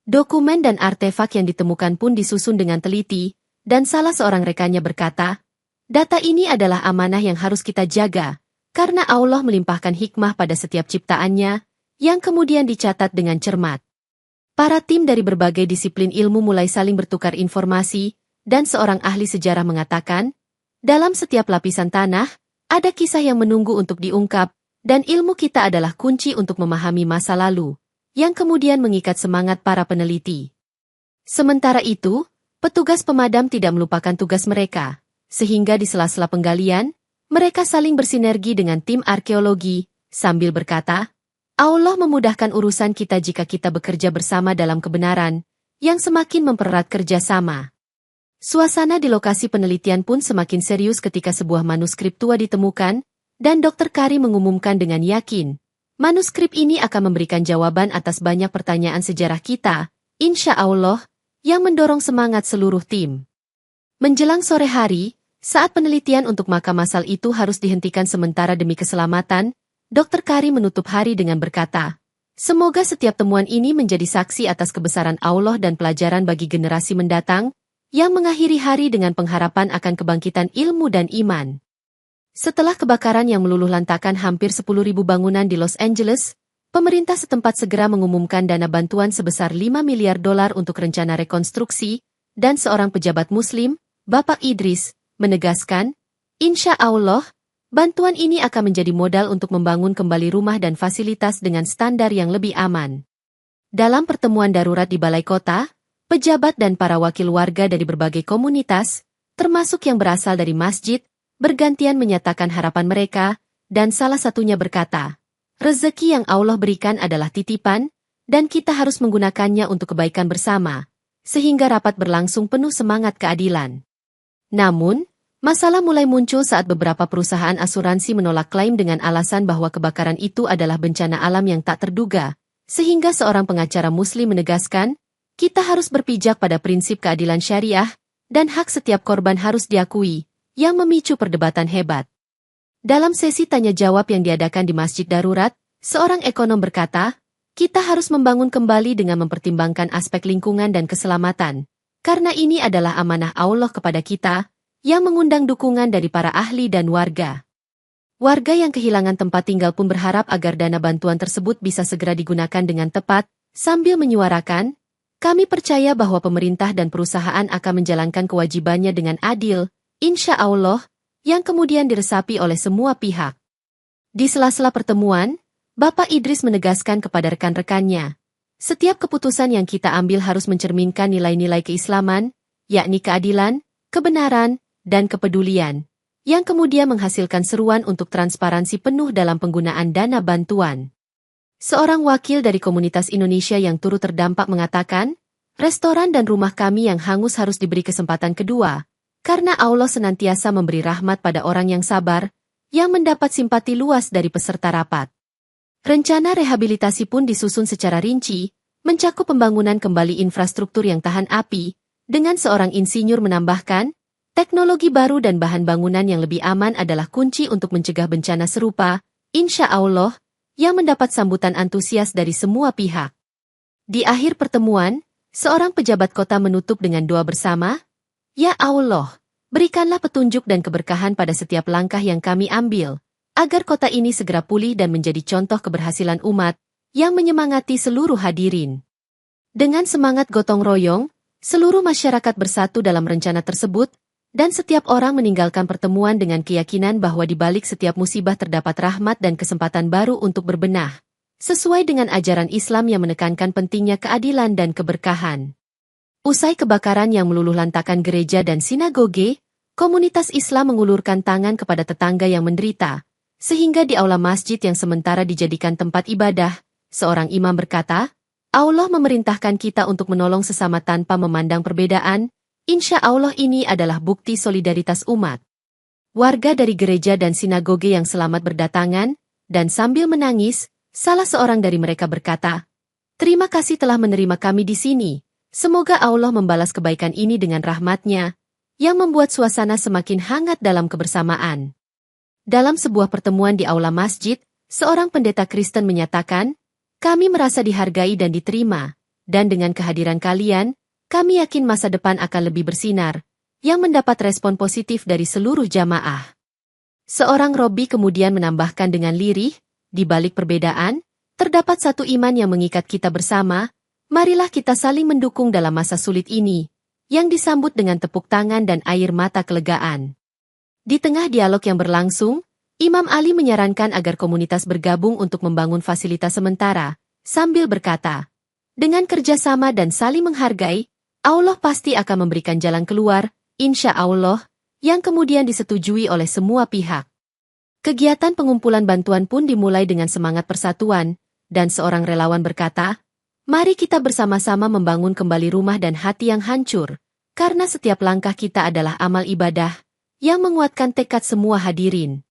Dokumen dan artefak yang ditemukan pun disusun dengan teliti, dan salah seorang rekannya berkata, data ini adalah amanah yang harus kita jaga, karena Allah melimpahkan hikmah pada setiap ciptaannya, yang kemudian dicatat dengan cermat. Para tim dari berbagai disiplin ilmu mulai saling bertukar informasi, dan seorang ahli sejarah mengatakan, dalam setiap lapisan tanah, ada kisah yang menunggu untuk diungkap, dan ilmu kita adalah kunci untuk memahami masa lalu, yang kemudian mengikat semangat para peneliti. Sementara itu, petugas pemadam tidak melupakan tugas mereka, sehingga di sela-sela penggalian, mereka saling bersinergi dengan tim arkeologi, sambil berkata, Allah memudahkan urusan kita jika kita bekerja bersama dalam kebenaran, yang semakin mempererat kerjasama. Suasana di lokasi penelitian pun semakin serius ketika sebuah manuskrip tua ditemukan, dan Dr. Karim mengumumkan dengan yakin, manuskrip ini akan memberikan jawaban atas banyak pertanyaan sejarah kita, insya Allah, yang mendorong semangat seluruh tim. Menjelang sore hari, saat penelitian untuk makam masal itu harus dihentikan sementara demi keselamatan, Dr. Karim menutup hari dengan berkata, semoga setiap temuan ini menjadi saksi atas kebesaran Allah dan pelajaran bagi generasi mendatang, yang mengakhiri hari dengan pengharapan akan kebangkitan ilmu dan iman. Setelah kebakaran yang meluluhlantakan hampir 10.000 bangunan di Los Angeles, pemerintah setempat segera mengumumkan dana bantuan sebesar $5 miliar untuk rencana rekonstruksi, dan seorang pejabat Muslim, Bapak Idris, menegaskan, insya Allah, bantuan ini akan menjadi modal untuk membangun kembali rumah dan fasilitas dengan standar yang lebih aman. Dalam pertemuan darurat di Balai Kota, pejabat dan para wakil warga dari berbagai komunitas, termasuk yang berasal dari masjid, bergantian menyatakan harapan mereka, dan salah satunya berkata, rezeki yang Allah berikan adalah titipan, dan kita harus menggunakannya untuk kebaikan bersama, sehingga rapat berlangsung penuh semangat keadilan. Namun, masalah mulai muncul saat beberapa perusahaan asuransi menolak klaim dengan alasan bahwa kebakaran itu adalah bencana alam yang tak terduga, sehingga seorang pengacara Muslim menegaskan, kita harus berpijak pada prinsip keadilan syariah, dan hak setiap korban harus diakui, yang memicu perdebatan hebat. Dalam sesi tanya-jawab yang diadakan di Masjid Darurat, seorang ekonom berkata, kita harus membangun kembali dengan mempertimbangkan aspek lingkungan dan keselamatan, karena ini adalah amanah Allah kepada kita, yang mengundang dukungan dari para ahli dan warga. Warga yang kehilangan tempat tinggal pun berharap agar dana bantuan tersebut bisa segera digunakan dengan tepat, sambil menyuarakan, kami percaya bahwa pemerintah dan perusahaan akan menjalankan kewajibannya dengan adil, insya Allah, yang kemudian diresapi oleh semua pihak. Di sela-sela pertemuan, Bapak Idris menegaskan kepada rekan-rekannya, setiap keputusan yang kita ambil harus mencerminkan nilai-nilai keislaman, yakni keadilan, kebenaran, dan kepedulian, yang kemudian menghasilkan seruan untuk transparansi penuh dalam penggunaan dana bantuan. Seorang wakil dari komunitas Indonesia yang turut terdampak mengatakan, restoran dan rumah kami yang hangus harus diberi kesempatan kedua, karena Allah senantiasa memberi rahmat pada orang yang sabar, yang mendapat simpati luas dari peserta rapat. Rencana rehabilitasi pun disusun secara rinci, mencakup pembangunan kembali infrastruktur yang tahan api, dengan seorang insinyur menambahkan, teknologi baru dan bahan bangunan yang lebih aman adalah kunci untuk mencegah bencana serupa, insya Allah, yang mendapat sambutan antusias dari semua pihak. Di akhir pertemuan, seorang pejabat kota menutup dengan doa bersama, Ya Allah, berikanlah petunjuk dan keberkahan pada setiap langkah yang kami ambil, agar kota ini segera pulih dan menjadi contoh keberhasilan umat, yang menyemangati seluruh hadirin. Dengan semangat gotong royong, seluruh masyarakat bersatu dalam rencana tersebut, dan setiap orang meninggalkan pertemuan dengan keyakinan bahwa di balik setiap musibah terdapat rahmat dan kesempatan baru untuk berbenah, sesuai dengan ajaran Islam yang menekankan pentingnya keadilan dan keberkahan. Usai kebakaran yang meluluhlantakkan gereja dan sinagoge, komunitas Islam mengulurkan tangan kepada tetangga yang menderita, sehingga di aula masjid yang sementara dijadikan tempat ibadah, seorang imam berkata, Allah memerintahkan kita untuk menolong sesama tanpa memandang perbedaan, insya Allah ini adalah bukti solidaritas umat. Warga dari gereja dan sinagoge yang selamat berdatangan, dan sambil menangis, salah seorang dari mereka berkata, terima kasih telah menerima kami di sini, semoga Allah membalas kebaikan ini dengan rahmat-Nya, yang membuat suasana semakin hangat dalam kebersamaan. Dalam sebuah pertemuan di aula masjid, seorang pendeta Kristen menyatakan, kami merasa dihargai dan diterima, dan dengan kehadiran kalian, kami yakin masa depan akan lebih bersinar, yang mendapat respon positif dari seluruh jamaah. Seorang Robi kemudian menambahkan dengan lirih, di balik perbedaan, terdapat satu iman yang mengikat kita bersama, marilah kita saling mendukung dalam masa sulit ini, yang disambut dengan tepuk tangan dan air mata kelegaan. Di tengah dialog yang berlangsung, Imam Ali menyarankan agar komunitas bergabung untuk membangun fasilitas sementara, sambil berkata, dengan kerjasama dan saling menghargai, Allah pasti akan memberikan jalan keluar, insya Allah, yang kemudian disetujui oleh semua pihak. Kegiatan pengumpulan bantuan pun dimulai dengan semangat persatuan, dan seorang relawan berkata, mari kita bersama-sama membangun kembali rumah dan hati yang hancur, karena setiap langkah kita adalah amal ibadah, yang menguatkan tekad semua hadirin.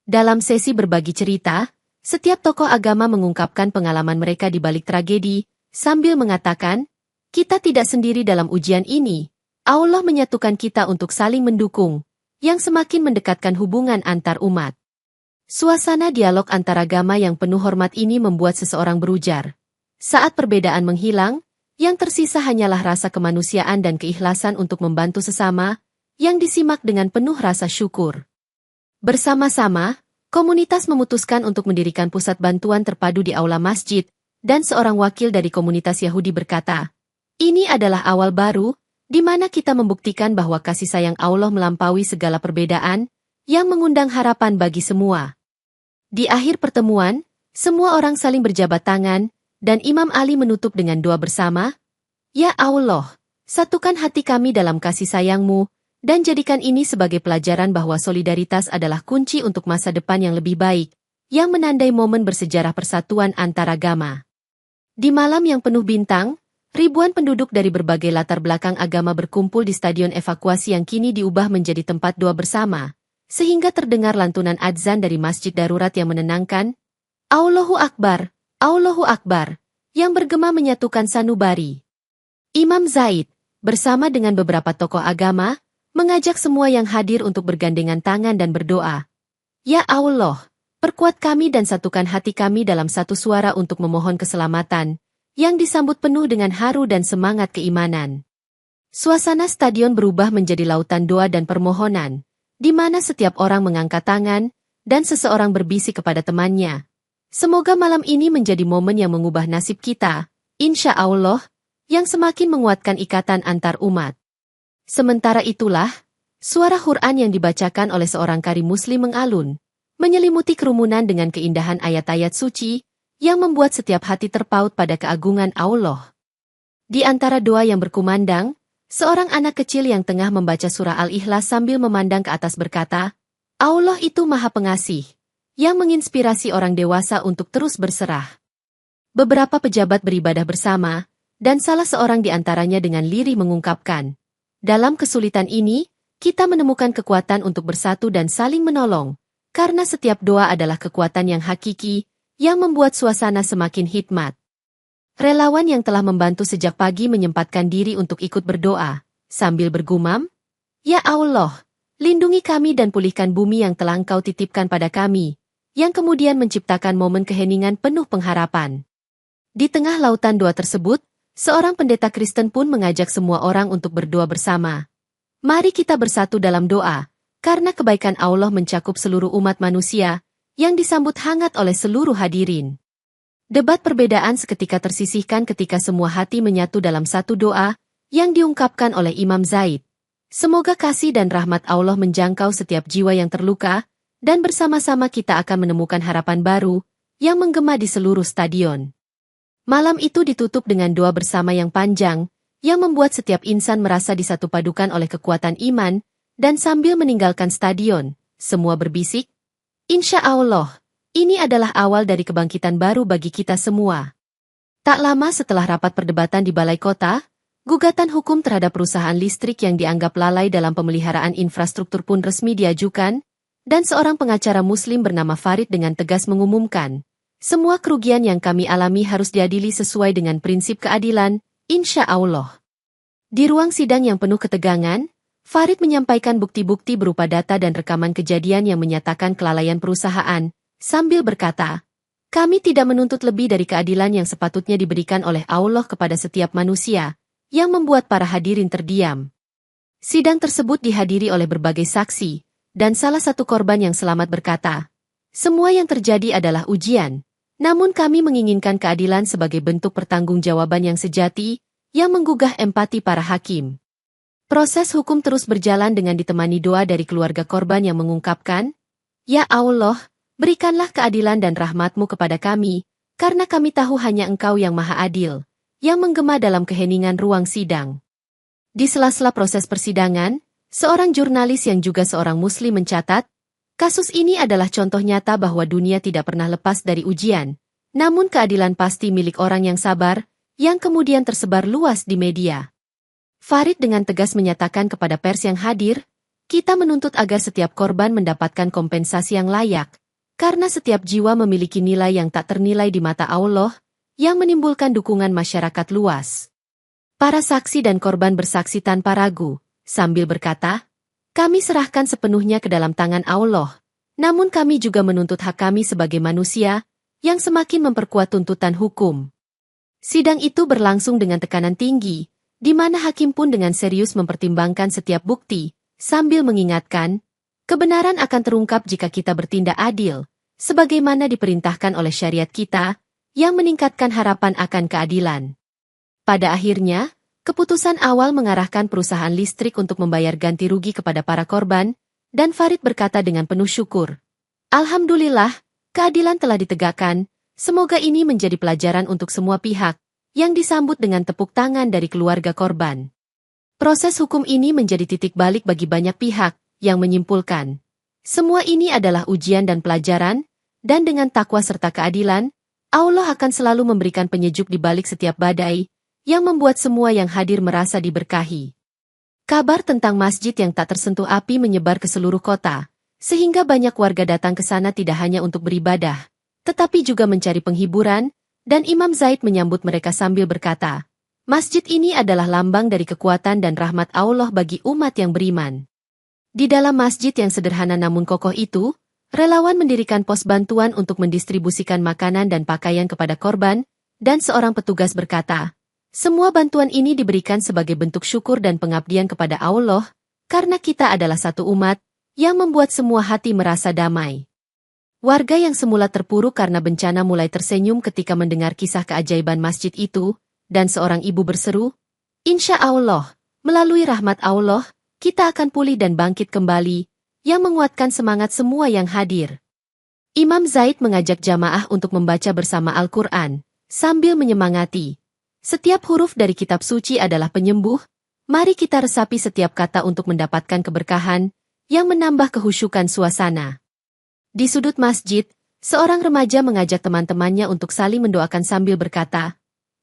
Dalam sesi berbagi cerita, setiap tokoh agama mengungkapkan pengalaman mereka di balik tragedi, sambil mengatakan, kita tidak sendiri dalam ujian ini, Allah menyatukan kita untuk saling mendukung, yang semakin mendekatkan hubungan antar umat. Suasana dialog antaragama yang penuh hormat ini membuat seseorang berujar, saat perbedaan menghilang, yang tersisa hanyalah rasa kemanusiaan dan keikhlasan untuk membantu sesama, yang disimak dengan penuh rasa syukur. Bersama-sama, komunitas memutuskan untuk mendirikan pusat bantuan terpadu di aula masjid, dan seorang wakil dari komunitas Yahudi berkata, ini adalah awal baru, di mana kita membuktikan bahwa kasih sayang Allah melampaui segala perbedaan, yang mengundang harapan bagi semua. Di akhir pertemuan, semua orang saling berjabat tangan, Dan Imam Ali menutup dengan doa bersama, "Ya Allah, satukan hati kami dalam kasih sayang-Mu, dan jadikan ini sebagai pelajaran bahwa solidaritas adalah kunci untuk masa depan yang lebih baik, yang menandai momen bersejarah persatuan antaragama." Di malam yang penuh bintang, ribuan penduduk dari berbagai latar belakang agama berkumpul di stadion evakuasi yang kini diubah menjadi tempat doa bersama, sehingga terdengar lantunan adzan dari masjid darurat yang menenangkan, "Allahu Akbar, Allahu Akbar," yang bergema menyatukan sanubari. Imam Zaid, bersama dengan beberapa tokoh agama, mengajak semua yang hadir untuk bergandengan tangan dan berdoa. "Ya Allah, perkuat kami dan satukan hati kami dalam satu suara untuk memohon keselamatan," yang disambut penuh dengan haru dan semangat keimanan. Suasana stadion berubah menjadi lautan doa dan permohonan, di mana setiap orang mengangkat tangan, dan seseorang berbisik kepada temannya, "Semoga malam ini menjadi momen yang mengubah nasib kita, insya Allah," yang semakin menguatkan ikatan antar umat. Sementara itulah, suara Quran yang dibacakan oleh seorang qari muslim mengalun, menyelimuti kerumunan dengan keindahan ayat-ayat suci, yang membuat setiap hati terpaut pada keagungan Allah. Di antara doa yang berkumandang, seorang anak kecil yang tengah membaca surah Al-Ikhlas sambil memandang ke atas berkata, "Allah itu Maha Pengasih," yang menginspirasi orang dewasa untuk terus berserah. Beberapa pejabat beribadah bersama, dan salah seorang di antaranya dengan lirih mengungkapkan, "Dalam kesulitan ini, kita menemukan kekuatan untuk bersatu dan saling menolong, karena setiap doa adalah kekuatan yang hakiki, yang membuat suasana semakin hikmat." Relawan yang telah membantu sejak pagi menyempatkan diri untuk ikut berdoa, sambil bergumam, "Ya Allah, lindungi kami dan pulihkan bumi yang telah Engkau titipkan pada kami," yang kemudian menciptakan momen keheningan penuh pengharapan. Di tengah lautan doa tersebut, seorang pendeta Kristen pun mengajak semua orang untuk berdoa bersama. "Mari kita bersatu dalam doa, karena kebaikan Allah mencakup seluruh umat manusia," yang disambut hangat oleh seluruh hadirin. Debat perbedaan seketika tersisihkan ketika semua hati menyatu dalam satu doa, yang diungkapkan oleh Imam Zaid. "Semoga kasih dan rahmat Allah menjangkau setiap jiwa yang terluka, dan bersama-sama kita akan menemukan harapan baru," yang menggema di seluruh stadion. Malam itu ditutup dengan doa bersama yang panjang, yang membuat setiap insan merasa disatupadukan oleh kekuatan iman, dan sambil meninggalkan stadion, semua berbisik, "Insya Allah, ini adalah awal dari kebangkitan baru bagi kita semua." Tak lama setelah rapat perdebatan di Balai Kota, gugatan hukum terhadap perusahaan listrik yang dianggap lalai dalam pemeliharaan infrastruktur pun resmi diajukan, dan seorang pengacara muslim bernama Farid dengan tegas mengumumkan, "Semua kerugian yang kami alami harus diadili sesuai dengan prinsip keadilan, insya Allah." Di ruang sidang yang penuh ketegangan, Farid menyampaikan bukti-bukti berupa data dan rekaman kejadian yang menyatakan kelalaian perusahaan, sambil berkata, "Kami tidak menuntut lebih dari keadilan yang sepatutnya diberikan oleh Allah kepada setiap manusia," yang membuat para hadirin terdiam. Sidang tersebut dihadiri oleh berbagai saksi, dan salah satu korban yang selamat berkata, "Semua yang terjadi adalah ujian, namun kami menginginkan keadilan sebagai bentuk pertanggungjawaban yang sejati, yang menggugah empati para hakim." Proses hukum terus berjalan dengan ditemani doa dari keluarga korban yang mengungkapkan, "Ya Allah, berikanlah keadilan dan rahmat-Mu kepada kami, karena kami tahu hanya Engkau yang maha adil," yang menggema dalam keheningan ruang sidang. Di sela-sela proses persidangan, seorang jurnalis yang juga seorang muslim mencatat, "Kasus ini adalah contoh nyata bahwa dunia tidak pernah lepas dari ujian, namun keadilan pasti milik orang yang sabar," yang kemudian tersebar luas di media. Farid dengan tegas menyatakan kepada pers yang hadir, "Kita menuntut agar setiap korban mendapatkan kompensasi yang layak, karena setiap jiwa memiliki nilai yang tak ternilai di mata Allah," yang menimbulkan dukungan masyarakat luas. Para saksi dan korban bersaksi tanpa ragu, sambil berkata, "Kami serahkan sepenuhnya ke dalam tangan Allah, namun kami juga menuntut hak kami sebagai manusia," yang semakin memperkuat tuntutan hukum. Sidang itu berlangsung dengan tekanan tinggi, di mana hakim pun dengan serius mempertimbangkan setiap bukti, sambil mengingatkan, "Kebenaran akan terungkap jika kita bertindak adil, sebagaimana diperintahkan oleh syariat kita," yang meningkatkan harapan akan keadilan. Pada akhirnya, keputusan awal mengarahkan perusahaan listrik untuk membayar ganti rugi kepada para korban, dan Farid berkata dengan penuh syukur, "Alhamdulillah, keadilan telah ditegakkan, Semoga ini menjadi pelajaran untuk semua pihak, yang disambut dengan tepuk tangan dari keluarga korban. Proses hukum ini menjadi titik balik bagi banyak pihak, yang menyimpulkan. Semua ini adalah ujian dan pelajaran, dan dengan takwa serta keadilan, Allah akan selalu memberikan penyejuk di balik setiap badai, yang membuat semua yang hadir merasa diberkahi. Kabar tentang masjid yang tak tersentuh api menyebar ke seluruh kota, sehingga banyak warga datang ke sana tidak hanya untuk beribadah, tetapi juga mencari penghiburan, dan Imam Zaid menyambut mereka sambil berkata, "Masjid ini adalah lambang dari kekuatan dan rahmat Allah bagi umat yang beriman." Di dalam masjid yang sederhana namun kokoh itu, relawan mendirikan pos bantuan untuk mendistribusikan makanan dan pakaian kepada korban, dan seorang petugas berkata, "Semua bantuan ini diberikan sebagai bentuk syukur dan pengabdian kepada Allah, karena kita adalah satu umat, yang membuat semua hati merasa damai." Warga yang semula terpuruk karena bencana mulai tersenyum ketika mendengar kisah keajaiban masjid itu, dan seorang ibu berseru, "Insya Allah, melalui rahmat Allah, kita akan pulih dan bangkit kembali," yang menguatkan semangat semua yang hadir. Imam Zaid mengajak jamaah untuk membaca bersama Al-Quran, sambil menyemangati. Setiap huruf dari kitab suci adalah penyembuh, mari kita resapi setiap kata untuk mendapatkan keberkahan, yang menambah kehusyukan suasana. Di sudut masjid, seorang remaja mengajak teman-temannya untuk saling mendoakan sambil berkata,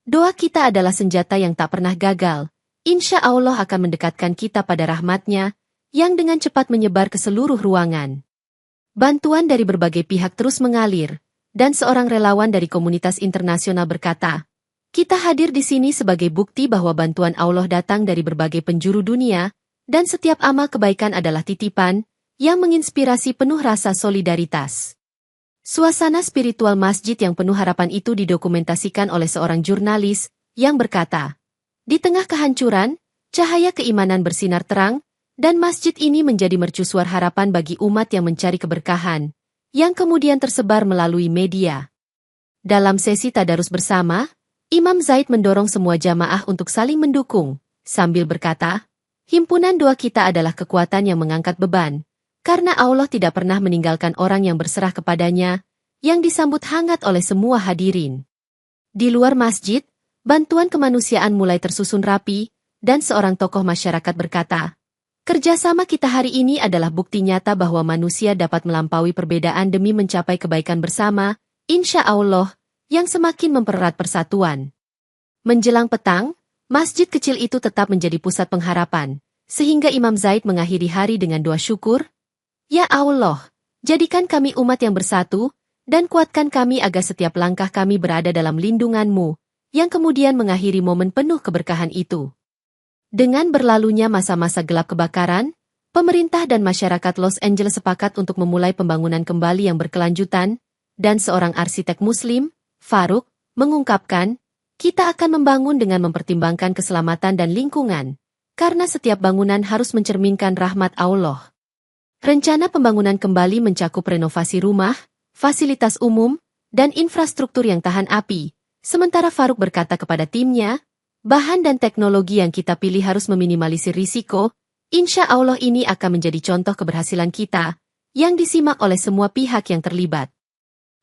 "Doa kita adalah senjata yang tak pernah gagal. Insya Allah akan mendekatkan kita pada rahmat-Nya, yang dengan cepat menyebar ke seluruh ruangan." Bantuan dari berbagai pihak terus mengalir, dan seorang relawan dari komunitas internasional berkata, "Kita hadir di sini sebagai bukti bahwa bantuan Allah datang dari berbagai penjuru dunia, dan setiap amal kebaikan adalah titipan, yang menginspirasi penuh rasa solidaritas." Suasana spiritual masjid yang penuh harapan itu didokumentasikan oleh seorang jurnalis, yang berkata, "Di tengah kehancuran, cahaya keimanan bersinar terang, dan masjid ini menjadi mercusuar harapan bagi umat yang mencari keberkahan, yang kemudian tersebar melalui media." Dalam sesi tadarus bersama, Imam Zaid mendorong semua jamaah untuk saling mendukung, sambil berkata, "Himpunan doa kita adalah kekuatan yang mengangkat beban, karena Allah tidak pernah meninggalkan orang yang berserah kepadanya," yang disambut hangat oleh semua hadirin. Di luar masjid, bantuan kemanusiaan mulai tersusun rapi, dan seorang tokoh masyarakat berkata, "Kerjasama kita hari ini adalah bukti nyata bahwa manusia dapat melampaui perbedaan demi mencapai kebaikan bersama, insya Allah, yang semakin mempererat persatuan." Menjelang petang, masjid kecil itu tetap menjadi pusat pengharapan, sehingga Imam Zaid mengakhiri hari dengan doa syukur, "Ya Allah, jadikan kami umat yang bersatu, dan kuatkan kami agar setiap langkah kami berada dalam lindungan-Mu," yang kemudian mengakhiri momen penuh keberkahan itu. Dengan berlalunya masa-masa gelap kebakaran, pemerintah dan masyarakat Los Angeles sepakat untuk memulai pembangunan kembali yang berkelanjutan, dan seorang arsitek Muslim, Farouk, mengungkapkan, "Kita akan membangun dengan mempertimbangkan keselamatan dan lingkungan, karena setiap bangunan harus mencerminkan rahmat Allah." Rencana pembangunan kembali mencakup renovasi rumah, fasilitas umum, dan infrastruktur yang tahan api. Sementara Farouk berkata kepada timnya, "Bahan dan teknologi yang kita pilih harus meminimalisir risiko. Insya Allah ini akan menjadi contoh keberhasilan kita, yang disimak oleh semua pihak yang terlibat."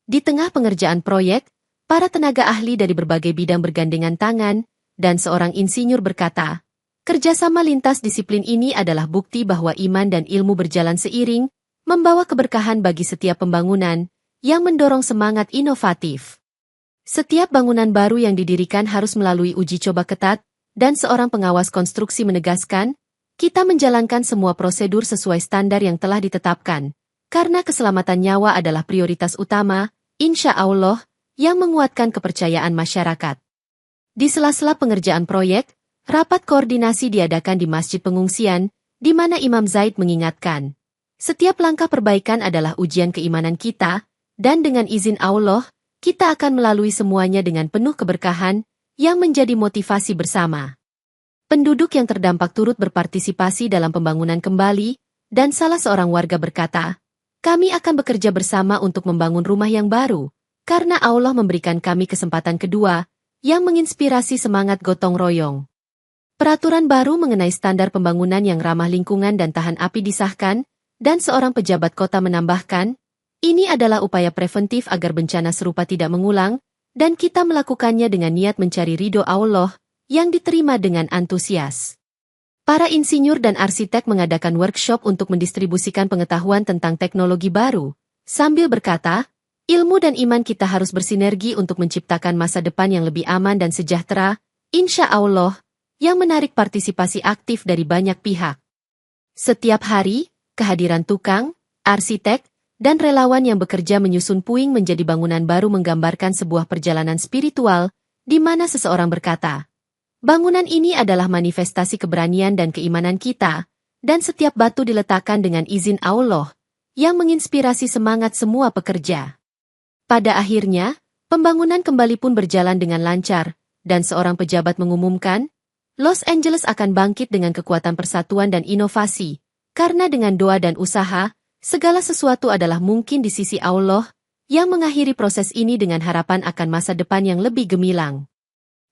Di tengah pengerjaan proyek, para tenaga ahli dari berbagai bidang bergandengan tangan, dan seorang insinyur berkata, "Kerjasama lintas disiplin ini adalah bukti bahwa iman dan ilmu berjalan seiring, membawa keberkahan bagi setiap pembangunan, yang mendorong semangat inovatif." Setiap bangunan baru yang didirikan harus melalui uji coba ketat, dan seorang pengawas konstruksi menegaskan, "Kita menjalankan semua prosedur sesuai standar yang telah ditetapkan, karena keselamatan nyawa adalah prioritas utama, insya Allah," yang menguatkan kepercayaan masyarakat. Di sela-sela pengerjaan proyek, rapat koordinasi diadakan di masjid pengungsian, di mana Imam Zaid mengingatkan, "Setiap langkah perbaikan adalah ujian keimanan kita, dan dengan izin Allah, kita akan melalui semuanya dengan penuh keberkahan, yang menjadi motivasi bersama." Penduduk yang terdampak turut berpartisipasi dalam pembangunan kembali, dan salah seorang warga berkata, "Kami akan bekerja bersama untuk membangun rumah yang baru, karena Allah memberikan kami kesempatan kedua, yang menginspirasi semangat gotong royong." Peraturan baru mengenai standar pembangunan yang ramah lingkungan dan tahan api disahkan, dan seorang pejabat kota menambahkan, Ini adalah upaya preventif agar bencana serupa tidak mengulang, dan kita melakukannya dengan niat mencari ridho Allah, yang diterima dengan antusias. Para insinyur dan arsitek mengadakan workshop untuk mendistribusikan pengetahuan tentang teknologi baru, sambil berkata, ilmu dan iman kita harus bersinergi untuk menciptakan masa depan yang lebih aman dan sejahtera, insya Allah, yang menarik partisipasi aktif dari banyak pihak. Setiap hari, kehadiran tukang, arsitek, dan relawan yang bekerja menyusun puing menjadi bangunan baru menggambarkan sebuah perjalanan spiritual, di mana seseorang berkata, bangunan ini adalah manifestasi keberanian dan keimanan kita, dan setiap batu diletakkan dengan izin Allah, yang menginspirasi semangat semua pekerja. Pada akhirnya, pembangunan kembali pun berjalan dengan lancar, dan seorang pejabat mengumumkan, Los Angeles akan bangkit dengan kekuatan persatuan dan inovasi, karena dengan doa dan usaha, segala sesuatu adalah mungkin di sisi Allah, yang mengakhiri proses ini dengan harapan akan masa depan yang lebih gemilang.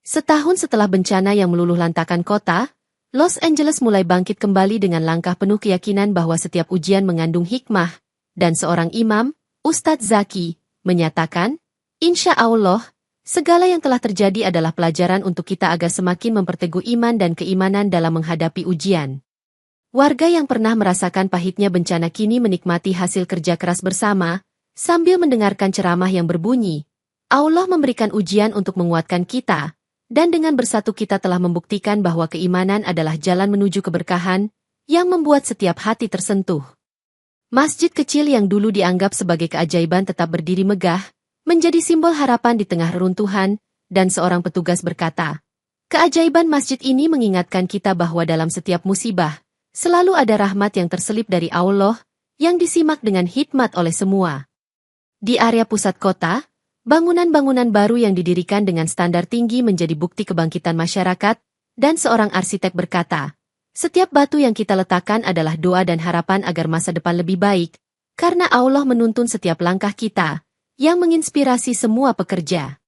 Setahun setelah bencana yang meluluh lantakan kota, Los Angeles mulai bangkit kembali dengan langkah penuh keyakinan bahwa setiap ujian mengandung hikmah, dan seorang imam, Ustadz Zaki, menyatakan, insya Allah, segala yang telah terjadi adalah pelajaran untuk kita agar semakin memperteguh iman dan keimanan dalam menghadapi ujian. Warga yang pernah merasakan pahitnya bencana kini menikmati hasil kerja keras bersama, sambil mendengarkan ceramah yang berbunyi, Allah memberikan ujian untuk menguatkan kita, dan dengan bersatu kita telah membuktikan bahwa keimanan adalah jalan menuju keberkahan, yang membuat setiap hati tersentuh. Masjid kecil yang dulu dianggap sebagai keajaiban tetap berdiri megah, menjadi simbol harapan di tengah reruntuhan, dan seorang petugas berkata, keajaiban masjid ini mengingatkan kita bahwa dalam setiap musibah, selalu ada rahmat yang terselip dari Allah, yang disimak dengan hikmat oleh semua. Di area pusat kota, bangunan-bangunan baru yang didirikan dengan standar tinggi menjadi bukti kebangkitan masyarakat, dan seorang arsitek berkata, setiap batu yang kita letakkan adalah doa dan harapan agar masa depan lebih baik, karena Allah menuntun setiap langkah kita, yang menginspirasi semua pekerja.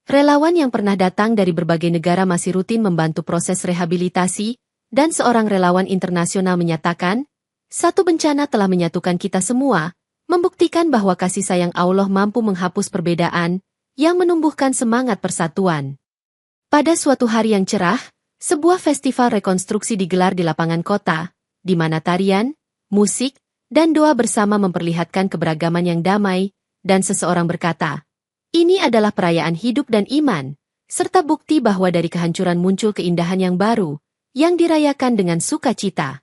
Relawan yang pernah datang dari berbagai negara masih rutin membantu proses rehabilitasi, dan seorang relawan internasional menyatakan, satu bencana telah menyatukan kita semua, membuktikan bahwa kasih sayang Allah mampu menghapus perbedaan, yang menumbuhkan semangat persatuan. Pada suatu hari yang cerah, sebuah festival rekonstruksi digelar di lapangan kota, di mana tarian, musik, dan doa bersama memperlihatkan keberagaman yang damai, dan seseorang berkata, ini adalah perayaan hidup dan iman, serta bukti bahwa dari kehancuran muncul keindahan yang baru, yang dirayakan dengan sukacita.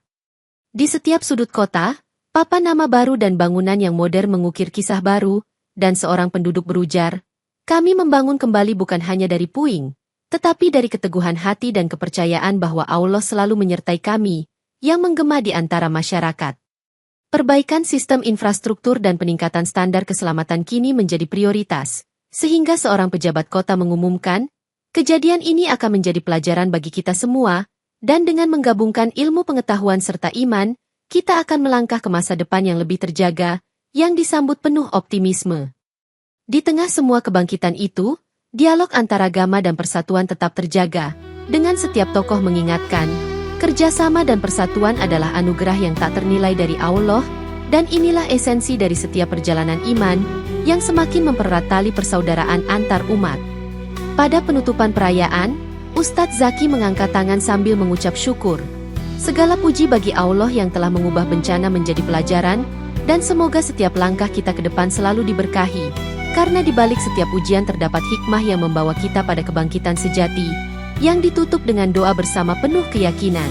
Di setiap sudut kota, papan nama baru dan bangunan yang modern mengukir kisah baru, dan seorang penduduk berujar, kami membangun kembali bukan hanya dari puing, tetapi dari keteguhan hati dan kepercayaan bahwa Allah selalu menyertai kami, yang menggema di antara masyarakat. Perbaikan sistem infrastruktur dan peningkatan standar keselamatan kini menjadi prioritas, sehingga seorang pejabat kota mengumumkan, kejadian ini akan menjadi pelajaran bagi kita semua, dan dengan menggabungkan ilmu pengetahuan serta iman, kita akan melangkah ke masa depan yang lebih terjaga, yang disambut penuh optimisme. Di tengah semua kebangkitan itu, dialog antaragama dan persatuan tetap terjaga, dengan setiap tokoh mengingatkan, kerjasama dan persatuan adalah anugerah yang tak ternilai dari Allah, dan inilah esensi dari setiap perjalanan iman, yang semakin mempererat tali persaudaraan antar umat. Pada penutupan perayaan, Ustadz Zaki mengangkat tangan sambil mengucap syukur. Segala puji bagi Allah yang telah mengubah bencana menjadi pelajaran, dan semoga setiap langkah kita ke depan selalu diberkahi, karena di balik setiap ujian terdapat hikmah yang membawa kita pada kebangkitan sejati, yang ditutup dengan doa bersama penuh keyakinan.